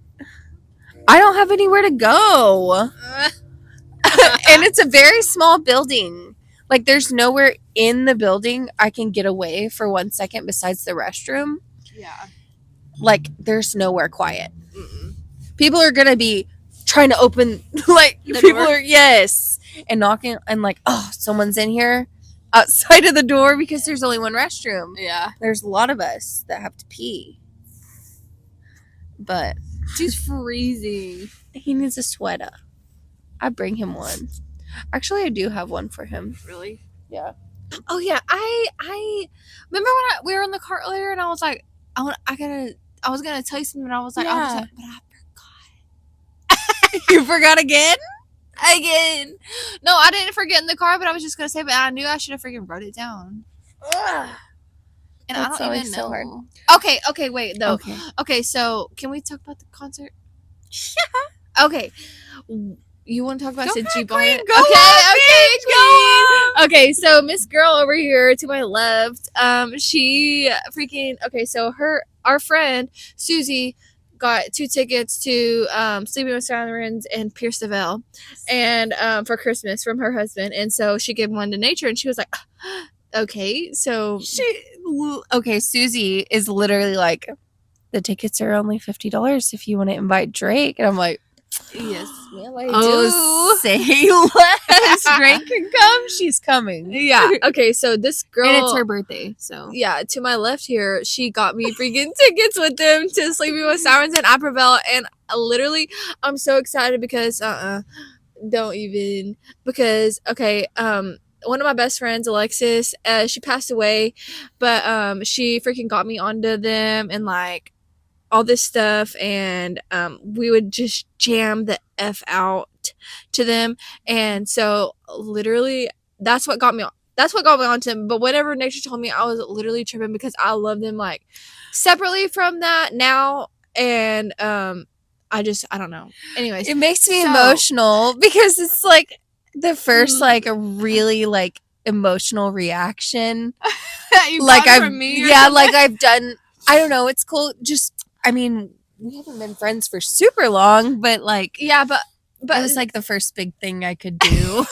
I don't have anywhere to go. And it's a very small building. Like, there's nowhere in the building I can get away for 1 second besides the restroom. Yeah. Like, there's nowhere quiet. Mm-mm. People are gonna be trying to open, like, The people door? are, yes, and knocking, and like, oh, someone's in here outside of the door because there's only one restroom. Yeah. There's a lot of us that have to pee. But She's freezing. he needs a sweater. I bring him one. Actually, I do have one for him. Really? Yeah. Oh yeah, I remember when we were in the car earlier, and I was like, I was gonna tell you something, and I was like, Yeah. but I forgot. You forgot again? Again. No, I didn't forget in the car, but I was just gonna say, but I knew I should have freaking wrote it down. Ugh. And That's I don't even always know. so hard. Okay, wait though. Okay. Okay, so can we talk about the concert? Yeah. Okay. You want to talk about Go since ahead, you bought queen, it? go on, Okay, so Miss Girl over here to my left, she freaking so our friend Susie got 2 tickets to Sleeping with Sirens and Pierce the Veil, and for Christmas from her husband, and so she gave one to Nature, and she was like, okay, so Okay, Susie is literally like, the tickets are only $50 if you want to invite Drake. And I'm like, yes, ma'am, I oh, say less. Drake can come. She's coming. Yeah. Okay. So this girl, And it's her birthday. So yeah, to my left here, she got me freaking tickets with them to Sleeping with Sirens and Aperville, and literally, I'm so excited because don't even because one of my best friends, Alexis, she passed away, but she freaking got me onto them and like all this stuff, and we would just jam the f out to them, and so literally that's what got me on. That's what got me onto them. But whatever Nature told me, I was literally tripping because I love them like separately from that now, and I don't know. Anyways, it makes me emotional because it's like the first like a really like emotional reaction. Like I've like I've done. I don't know. It's cool. Just I mean, we haven't been friends for super long, but like yeah, but it was like the first big thing I could do.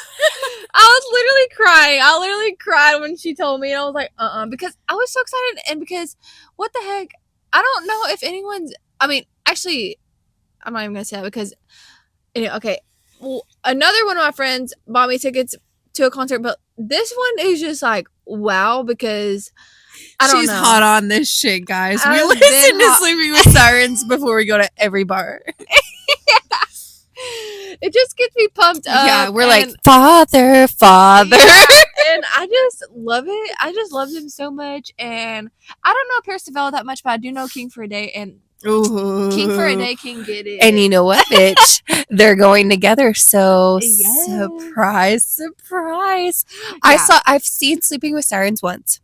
I was literally crying. I literally cried when she told me, and I was like, because I was so excited, and because what the heck, I don't know if anyone's. I mean, actually, I'm not even gonna say that because, okay, well, another one of my friends bought me tickets to a concert, but this one is just like wow because I don't She's know. hot on this shit, guys. We I've listen been to hot- Sleeping with Sirens before we go to every bar. It just gets me pumped up. Yeah, we're like, and- Father, Father. Yeah, and I just love it. I just love them so much, and I don't know Pierce the Veil that much, but I do know King for a Day, and Ooh. King for a Day can get it. And you know what, bitch? They're going together. So Yes. surprise, surprise. Yeah. I've seen Sleeping with Sirens once.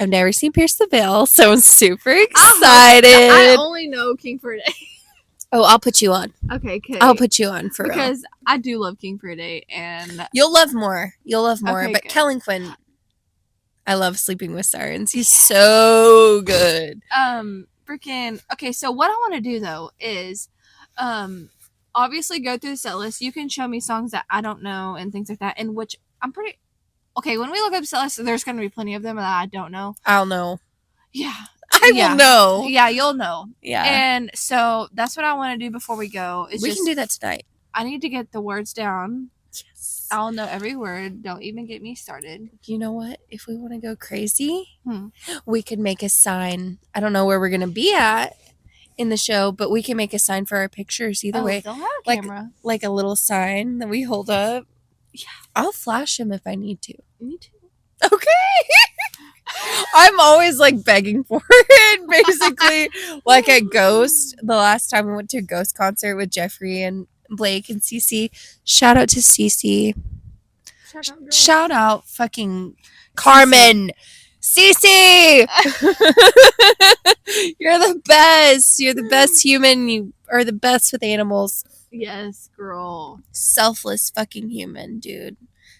I've never seen Pierce the Veil, so I'm super I excited. only know King for a Day. Oh, I'll put you on. Okay, I'll put you on for real. because I do love King for a Day, and You'll love more. Okay, but good. Kellen Quinn, I love Sleeping with Sirens. He's so good. freaking okay. So what I want to do though is, obviously go through the set list. You can show me songs that I don't know and things like that, and which I'm pretty okay. When we look up set list, there's going to be plenty of them that I don't know. I'll know. Yeah. I will know. Yeah, you'll know. Yeah. And so that's what I want to do before we go. We can do that tonight. I need to get the words down. Yes. I'll know every word. Don't even get me started. You know what? If we want to go crazy, Hmm. we could make a sign. I don't know where we're going to be at in the show, but we can make a sign for our pictures either way. They'll have a Like- camera. Like a little sign that we hold up. Yeah. I'll flash them if I need to. Me too. Okay. I'm always like begging for it, basically. Like at Ghost, the last time we went to a Ghost concert with Jeffrey and Blake and Cece. Shout out to Cece. Shout out fucking Carmen. Cece! You're the best. You're the best human. You are the best with animals. Yes, girl. Selfless fucking human, dude.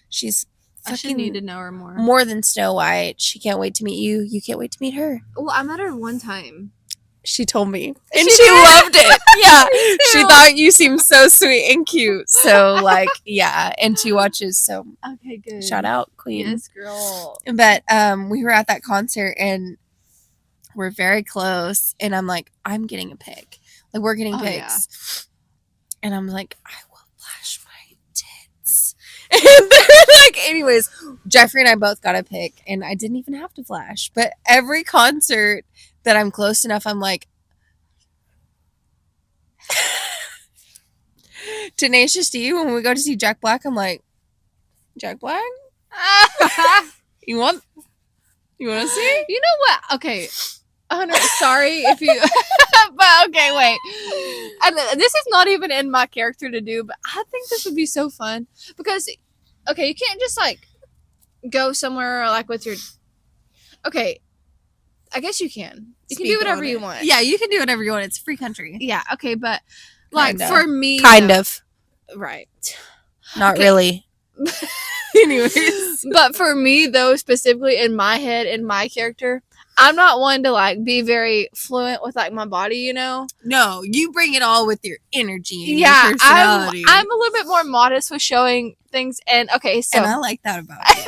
She's I should fucking need to know her more. more than Snow White. She can't wait to meet you. You can't wait to meet her. Well, I met her one time. She told me. And She she did? loved it. Yeah. Me She too. thought you seemed so sweet and cute. So, like, yeah. And she watches. So, Okay, good. shout out, Queen. Yes, girl. But we were at that concert and we're very close. And I'm like, I'm getting a pic. Like, we're getting Oh, pics. And I'm like, I will flash my tits. And then, like, anyways, Jeffrey and I both got a pic. And I didn't even have to flash. But every concert that I'm close enough, I'm like, Tenacious D, when we go to see Jack Black, I'm like, Jack Black? You want to see? You know what? Okay. Hunter, sorry if you but okay, wait. And this is not even in my character to do, but I think this would be so fun because okay, you can't just like go somewhere like with your okay, I guess you can. You can do whatever you want. Yeah, you can do whatever you want. It's a free country. Yeah, okay, but like Kinda. for me Kind of. right. Not Okay. really. Anyways. But for me though, specifically in my head, in my character, I'm not one to like be very fluent with like my body, you know? No, you bring it all with your energy and Yeah, your personality. I'm a little bit more modest with showing things and okay, so and I like that about you.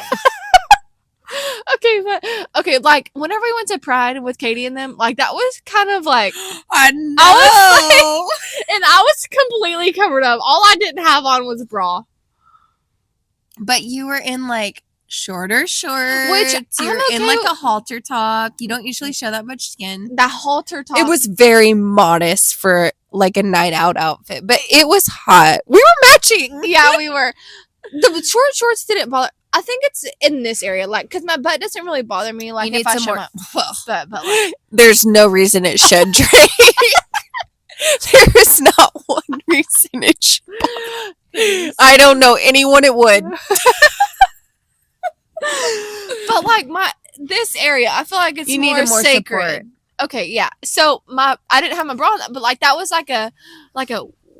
okay, but okay, like whenever we went to Pride with Katie and them, like that was kind of like I know. and I was completely covered up. All I didn't have on was a bra. But you were in like shorter shorts. Which you're I'm in okay like with. a halter top. You don't usually show that much skin. That halter top. It was very modest for like a night out outfit, but it was hot. We were matching. yeah, we were. The short shorts didn't bother. I think it's in this area, like, because my butt doesn't really bother me. Like, You need if I some show more- my butt, but like, There's no reason it should, Dre. There is not one reason it should. I don't know anyone it would. but like this area, I feel like it's You more needed more sacred. support. Okay, yeah. So I didn't have my bra on, but like that was like a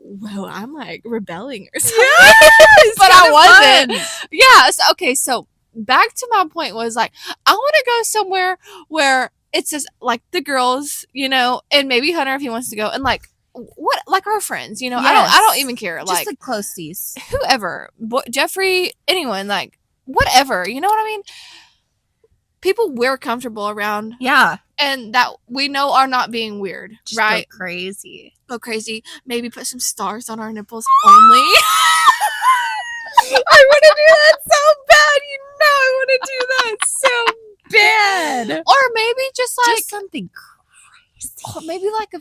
well, I'm like rebelling or something. Yes, but I kinda wasn't. fun. Yeah. So, okay. So back to my point was like I want to go somewhere where it's just like the girls, you know, and maybe Hunter if he wants to go, and like what like our friends, you know. I don't Yes. even care. Just Like the closties. whoever, Jeffrey, anyone, like whatever. You know what I mean? People we're comfortable around, Yeah. and that we know are not being weird, Just right? go crazy. Go crazy. Maybe put some stars on our nipples only. I want to do that so bad. You know I want to do that so bad. Or maybe just like Just something crazy. oh, maybe like a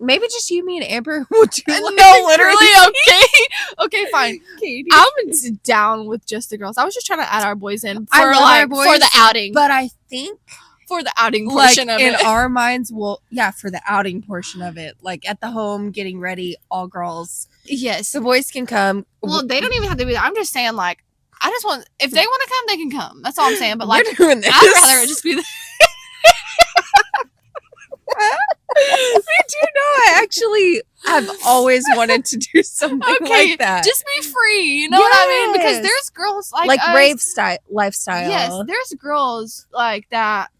Maybe just you, me, and Amber will do like no, a literally. crazy- Okay, fine. Katie. I'm down with just the girls. I was just trying to add our boys in for I love like our boys, for the outing, But I think for the outing like portion of in it. our minds, for the outing portion of it, like at the home, getting ready, all girls. Yes. The boys can come. Well, they don't even have to be there. I'm just saying, like, I just want if they want to come, they can come. That's all I'm saying. But like, we're doing this. I'd rather it just be. I do know. I actually have always wanted to do something Okay, like that. just be free. You know what I mean? Because Yes. there's girls like like us, rave lifestyle. Yes, there's girls like that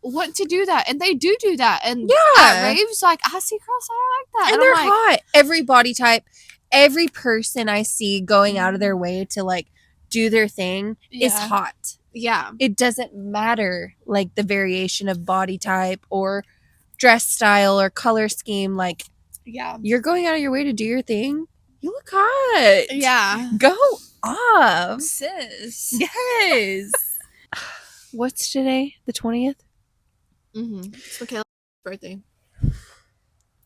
want to do that, and they do that. And Yeah. at raves, like I see girls that are like that, And and they're I'm like, hot. Every body type, every person I see going out of their way to like do their thing is Yeah. hot. yeah, It doesn't matter like the variation of body type or dress style or color scheme. Like yeah, you're going out of your way to do your thing. You look hot. yeah, Go off. sis. Yes. What's today? The 20th? Mm-hmm. It's Michaela's birthday.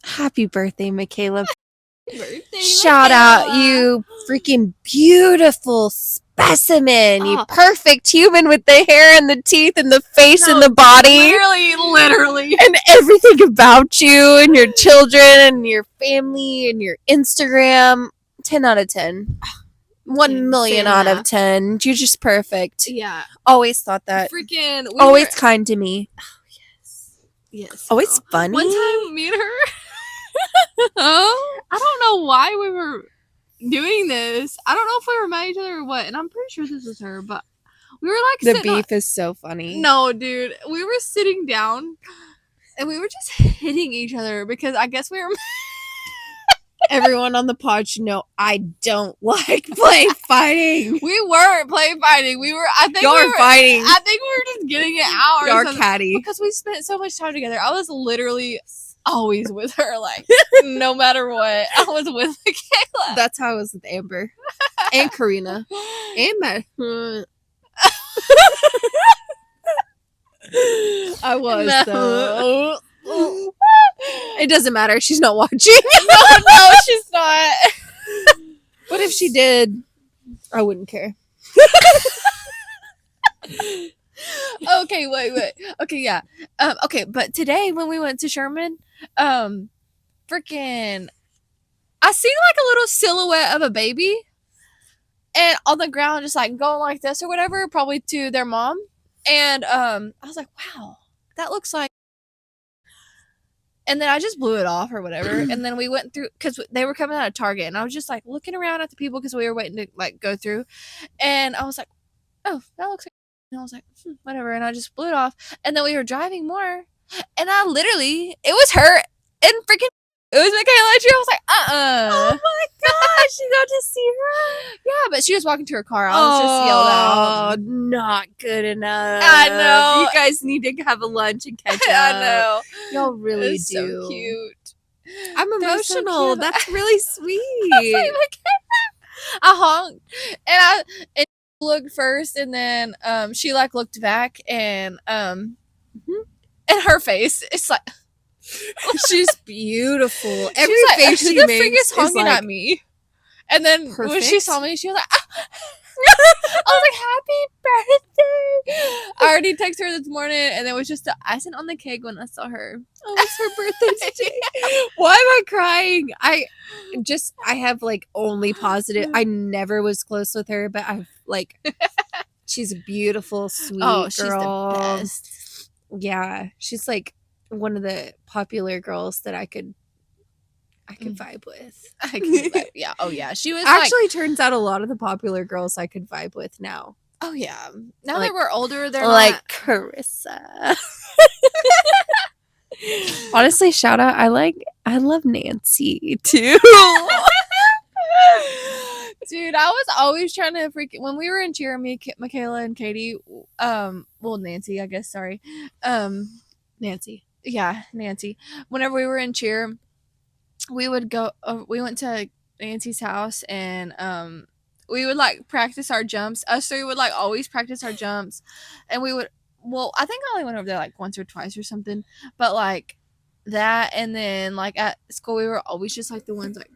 Happy birthday, Michaela. Birthday, Shout out, you freaking beautiful specimen. You Oh. perfect human with the hair and the teeth and the face and the body. Literally. And everything about you and your children and your family and your Instagram. 10 out of 10. 1 million Same out of math. 10. You're just perfect. Yeah, Always thought that. freaking. Always kind to me. yes. Always girl. funny. One time, me and her. I don't know why we were doing this. I don't know if we were mad at each other or what, and I'm pretty sure this was her, but we were like The sitting beef is so funny. no, dude. We were sitting down And we were just hitting each other because I guess we were. Everyone on the pod should know I don't like play fighting. We weren't play fighting. We were. I think Y'all we are were fighting. I think we were just getting it out. Y'all Or are something. catty. Because we spent so much time together. I was literally always with her. Like no matter what, I was with Michaela. That's how I was with Amber and Karina and Matt. I was No. though. It doesn't matter. She's not watching. No, she's not. But if she did, I wouldn't care. Okay, wait. Okay, yeah. Okay, but today when we went to Sherman, freaking, I seen like a little silhouette of a baby, and on the ground, just like going like this or whatever, probably to their mom, and I was like, wow, that looks like. And then I just blew it off or whatever, and then we went through because they were coming out of Target, and I was just like looking around at the people because we were waiting to like go through, and I was like, oh, that looks like. And I was like, whatever. And I just blew it off. And then we were driving more. And I literally, it was her and freaking, it was Michaela. And I was like, Oh my gosh, you got to see her? Yeah, but she was walking to her car. I was just yelled out. Oh, not good enough. I know. You guys need to have a lunch and catch up. I know. Y'all really It's do. so cute. I'm They're so emotional. cute. That's really sweet. I was like, I honked. And I looked first, and then she like looked back, and and her face, it's like She's beautiful. Every she's like, face who she the makes freak is honking like, at me? And then when she perfect. saw me, she was like, ah. I was like, happy birthday. I already texted her this morning, and there was just the icing on the cake when I saw her. Oh, it's her birthday today. Why am I crying? I have like only positive. I never was close with her, but I've like, she's a beautiful, sweet girl. She's the best. Yeah, she's like one of the popular girls that I could vibe with. Yeah. Oh yeah. She was Actually, turns out a lot of the popular girls I could vibe with now. oh yeah. Now like- that we're older, they're Like not. Carissa. Honestly, shout out. I love Nancy too. Dude, I was always trying to when we were in cheer, me, Michaela, and Katie, well, Nancy, I guess, sorry. Nancy. Yeah, Nancy. Whenever we were in cheer, we would go, we went to Nancy's house, and we would like practice our jumps. Us three would like always practice our jumps, and we would, well, I think I only went over there like once or twice or something, but like that, and then like at school, we were always just like the ones like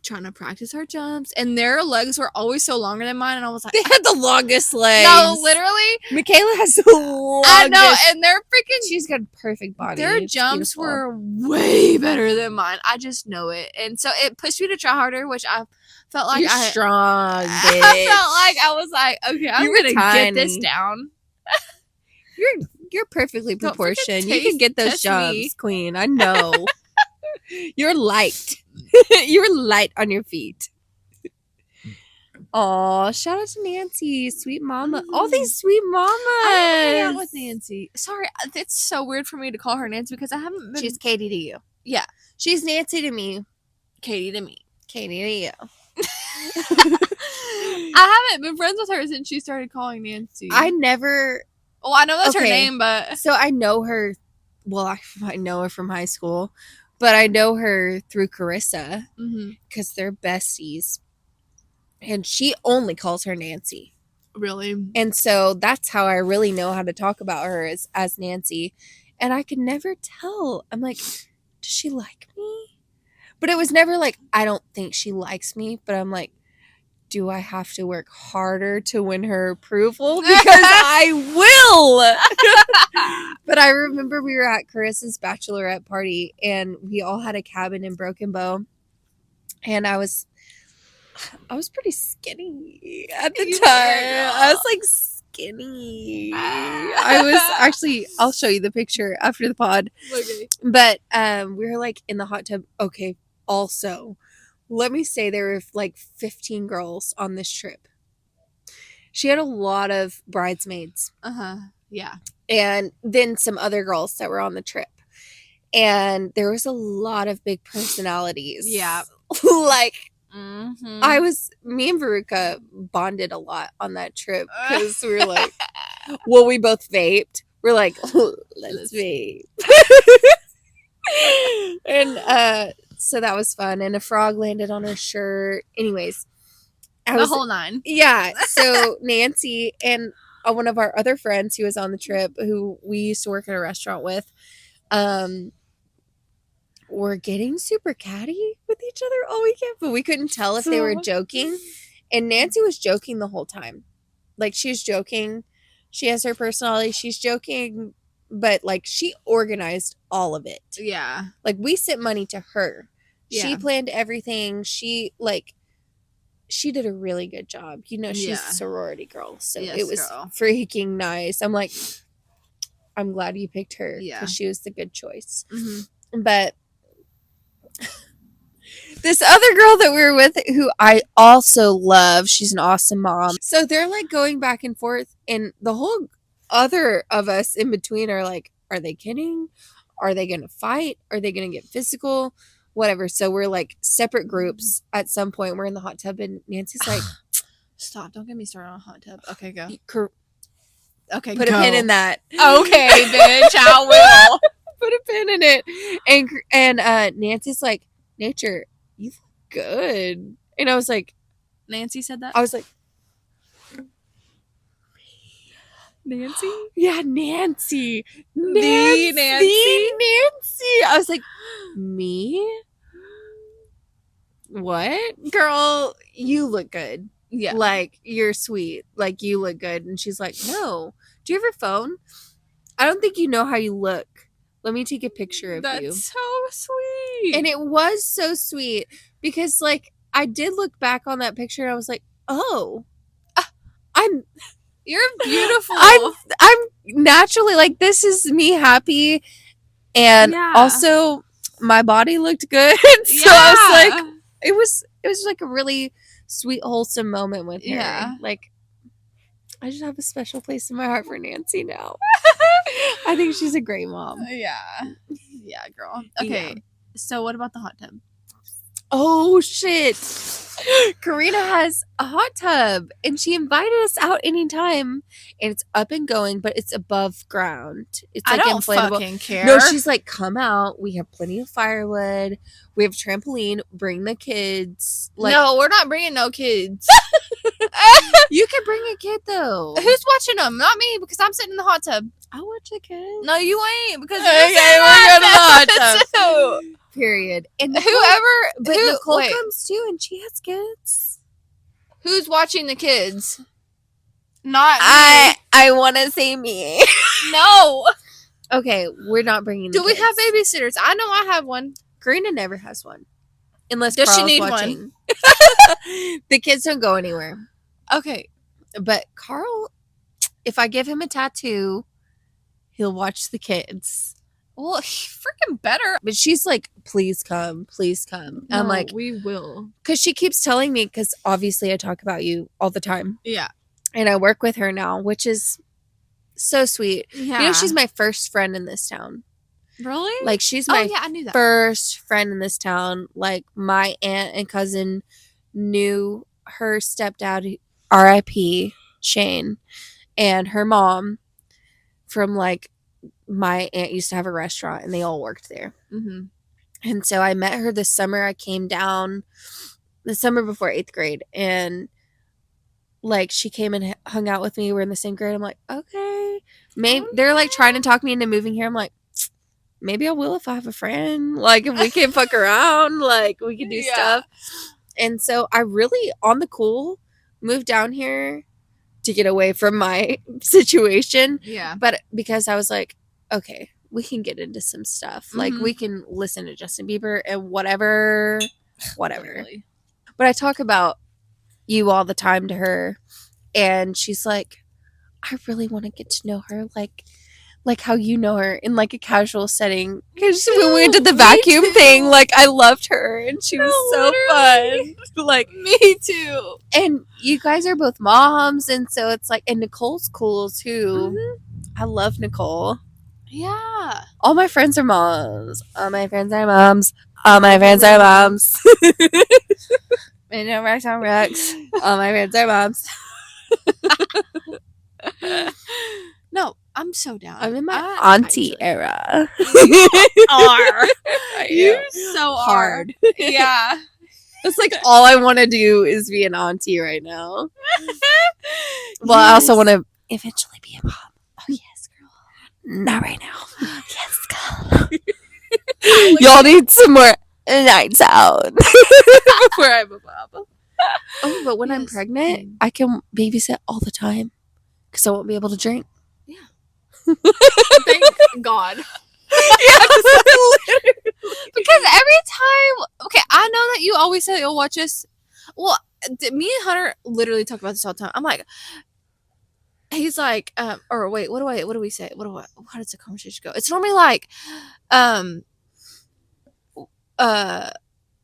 trying to practice our jumps, and their legs were always so longer than mine, and I was like, They had the longest legs. no, literally, Michaela has the longest. I know, and their freaking She's got a perfect body. their It's jumps beautiful. were way better than mine. I just know it, and so it pushed me to try harder, which I felt like You're strong, bitch. I felt like I was like, okay, I'm You were gonna get this tiny. down. You're perfectly Don't freaking proportioned. You can taste- get those test jumps, me. queen. I know. You're light. You're light on your feet. Oh, shout out to Nancy, sweet mama. All these sweet mamas. I hang out with Nancy. Sorry, it's so weird for me to call her Nancy because I haven't been. She's Katie to you. Yeah. She's Nancy to me. Katie to me. Katie to you. I haven't been friends with her since she started calling Nancy. I never. well, I know that's her Okay. name, but So I know her. Well, I know her from high school, but I know her through Carissa because they're besties. And she only calls her Nancy. really, And so that's how I really know how to talk about her as Nancy. And I could never tell. I'm like, does she like me? But it was never like, I don't think she likes me. But I'm like, do I have to work harder to win her approval? Because I will. But I remember we were at Carissa's bachelorette party, and we all had a cabin in Broken Bow. And I was pretty skinny at the You time. were. I was like skinny. I was actually, I'll show you the picture after the pod. okay. But we were like in the hot tub. Okay, also, let me say there were like 15 girls on this trip. She had a lot of bridesmaids Yeah. and then some other girls that were on the trip. And there was a lot of big personalities. Yeah. Like, Mm-hmm. me and Veruca bonded a lot on that trip because we were like, well, we both vaped. We're like, let's vape. And so that was fun. And a frog landed on her shirt. Anyways, The whole 9. Yeah. So Nancy and one of our other friends who was on the trip, who we used to work at a restaurant with, were getting super catty with each other all weekend, but we couldn't tell if they were joking. And Nancy was joking the whole time. Like, she's joking. She has her personality. She's joking, but like, she organized all of it. Yeah. Like, we sent money to her. Yeah. She planned everything. She did a really good job. You know, she's a sorority girl. So Yes, it was freaking nice. I'm like, I'm glad you picked her because she was the good choice. Mm-hmm. But this other girl that we were with, who I also love, she's an awesome mom. So they're like going back and forth, and the whole other of us in between are like, are they kidding? Are they going to fight? Are they going to get physical? Whatever. So we're like separate groups. At some point, we're in the hot tub, and Nancy's like, stop. Don't get me started on a hot tub. Okay, go. Okay, put a pin in that. Okay, bitch, I will. Put a pin in it. And Nancy's like, Nature, you look good. And I was like, Nancy said that? I was like, Nancy? Yeah, Nancy. The Nancy? I was like, me? What? Girl, you look good. Yeah. Like, you're sweet. Like, you look good. And she's like, no. Do you have your phone? I don't think you know how you look. Let me take a picture of you. That's so sweet. And it was so sweet because, like, I did look back on that picture and I was like, oh, you're beautiful. I'm naturally like, this is me happy. And also my body looked good. So I was like, it was like a really sweet, wholesome moment with her. Yeah. Like, I just have a special place in my heart for Nancy now. I think she's a great mom. Yeah. Yeah, girl. Okay. Yeah. So what about the hot tub? Oh, shit. Karina has a hot tub, and she invited us out anytime, and it's up and going, but it's above ground. It's like, I don't inflatable. Fucking care. No, she's like, come out. We have plenty of firewood. We have a trampoline. Bring the kids. Like, no, we're not bringing no kids. You can bring a kid, though. Who's watching them? Not me, because I'm sitting in the hot tub. I'll watch the kids. No, you ain't, because you're sitting in the hot tub. Period. And Nicole, Nicole comes too, and she has kids. Who's watching the kids? Not me. I want to say me. No. Okay, we're not bringing. Do we have babysitters? I know I have one. Karina never has one, unless does Carl's she need watching. One? The kids don't go anywhere. Okay, but Carl, if I give him a tattoo, he'll watch the kids. Well, he freaking better. But she's like, please come, please come. No, I'm like, we will. Because she keeps telling me, because obviously I talk about you all the time. Yeah. And I work with her now, which is so sweet. Yeah. You know, she's my first friend in this town. Really? Like, she's my I knew that. First friend in this town. Like, my aunt and cousin knew her stepdad, R.I.P., Shane, and her mom from, like, my aunt used to have a restaurant, and they all worked there. Mm-hmm. And so I met her this summer. I came down the summer before 8th grade, and like, she came and hung out with me. We're in the same grade. I'm like, okay. Maybe they're like trying to talk me into moving here. I'm like, maybe I will if I have a friend. Like, if we can fuck around, like, we can do stuff. And so I really, on the cool, moved down here to get away from my situation. Yeah. But because I was like, okay, we can get into some stuff. Mm-hmm. Like, we can listen to Justin Bieber and whatever. Literally. But I talk about you all the time to her, and she's like, I really want to get to know her like how you know her in like a casual setting. Because when we did the vacuum thing, like, I loved her, and she was so fun. Like, me too. And you guys are both moms, and so it's like, and Nicole's cool too. Mm-hmm. I love Nicole. Yeah. All my friends are moms. All my friends are moms. All my friends are moms. And no Rex on Rex. All my friends are moms. No, I'm so down. I'm in my I auntie actually- era. are. You am. so Hard. are. Yeah. That's like all I want to do is be an auntie right now. Well, I also want to eventually be a mom. Oh yes, girl. Not right now. Yes, girl. Y'all need some more nights out before I'm a mom. Oh, but when I'm Yes. pregnant, I can babysit all the time because I won't be able to drink. Thank God. Because every time, okay, I know that you always say you'll watch us. Well, me and Hunter literally talk about this all the time. I'm like, he's like, or wait, what do we say? How does the conversation go? It's normally like,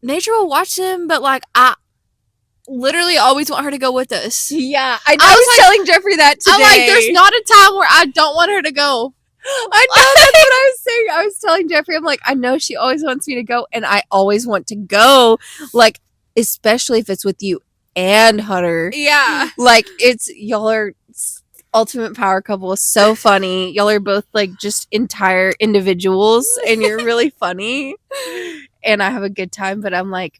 Nature will watch them, but like, I literally always want her to go with us. Yeah, I I was was like- telling Jeffrey that today. I'm like, there's not a time where I don't want her to go. I know, that's what I was saying. I was telling Jeffrey, I'm like, I know she always wants me to go, and I always want to go. Like, especially if it's with you and Hunter. Yeah. Like, it's y'all are ultimate power couple. So funny. Y'all are both like just entire individuals, and you're really funny. And I have a good time, but I'm like,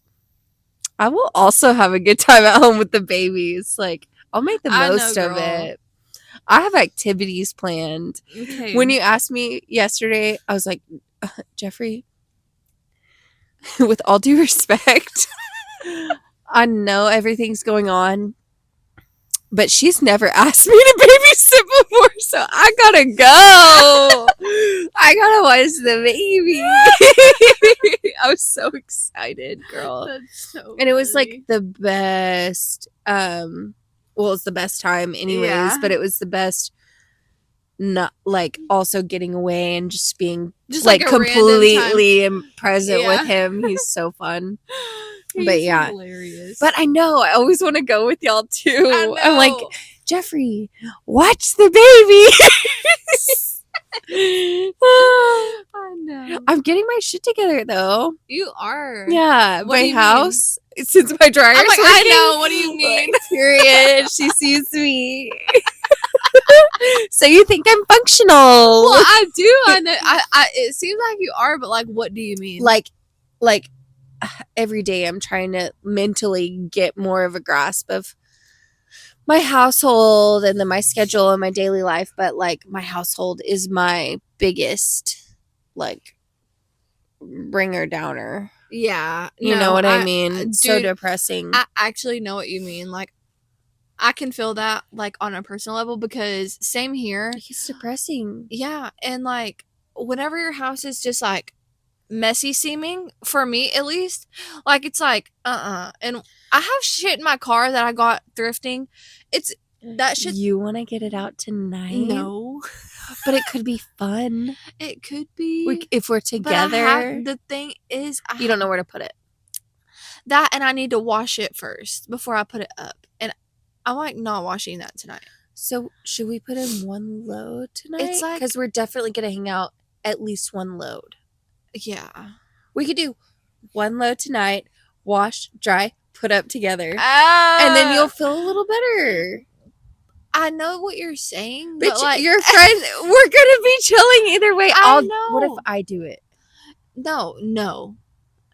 I will also have a good time at home with the babies. Like, I'll make the I know, most of girl. it. I have activities planned. Okay. When you asked me yesterday, I was like, Jeffrey, with all due respect, I know everything's going on, but she's never asked me to babysit before, so I gotta go. I gotta watch the baby. I was so excited, girl. That's so And it was like funny. the best, well, it's the best time anyways, Yeah. but it was the best, not like also getting away and just being Just like like a random completely present Yeah. with him. He's so fun. He's But yeah. hilarious. But I know I always want to go with y'all too. I know. I'm like, Jeffrey, watch the baby. I know. I'm getting my shit together though. You are. Yeah, What do my you house. Since my dryer's I'm like, working, I know. What do you mean? like, period. She sees me. So you think I'm functional? Well, I do. I know. It seems like you are, but like, what do you mean? like every day I'm trying to mentally get more of a grasp of my household and then my schedule and my daily life, but like my household is my biggest like bringer downer. yeah. You no, know what I mean? It's so dude, depressing. I actually know what you mean. Like, I can feel that like on a personal level because same here. It's depressing. Yeah, and like whenever your house is just like messy seeming, for me at least, like it's like and I have shit in my car that I got thrifting. It's that shit. You want to get it out tonight? No, But it could be fun. it could be. If we're but I together. have, the thing is, You don't know where to put it. that, and I need to wash it first before I put it up, and I'm like not washing that tonight. So should we put in one load tonight? It's like- because we're definitely gonna hang out at least one load. Yeah, We could do one load tonight, wash, dry, put up together, and and then you'll feel a little better. I know what you're saying, Bitch, but like your friend, we're gonna be chilling either way. I What if know. I do it? no.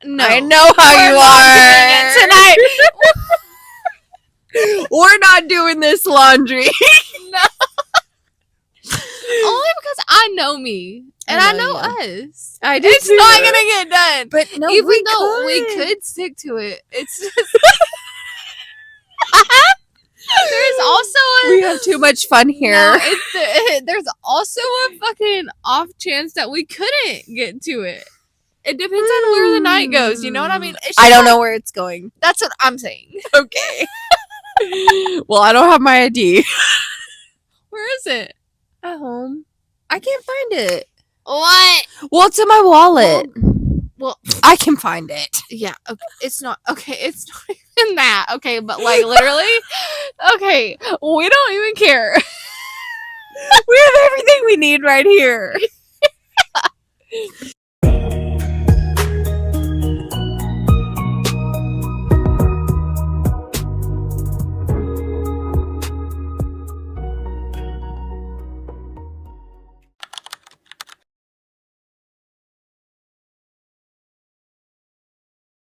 I know how We're you not are doing it tonight. We're not doing this laundry. Only because I know me and I I know know us. I do It's too. not gonna get done. But no, Even though we could stick to it, it's just there's also a We have too much fun here. No, there's also a fucking off chance that we couldn't get to it. It depends on where the night goes. You know what I mean? It's I just don't like- know where it's going. That's what I'm saying. Okay. Well, I don't have my ID. Where is it? At home. I can't find it. What? Well, it's in my wallet. Well, I can find it. yeah. Okay, it's not. Okay, it's not even that. Okay, but like literally. Okay, we don't even care. We have everything we need right here.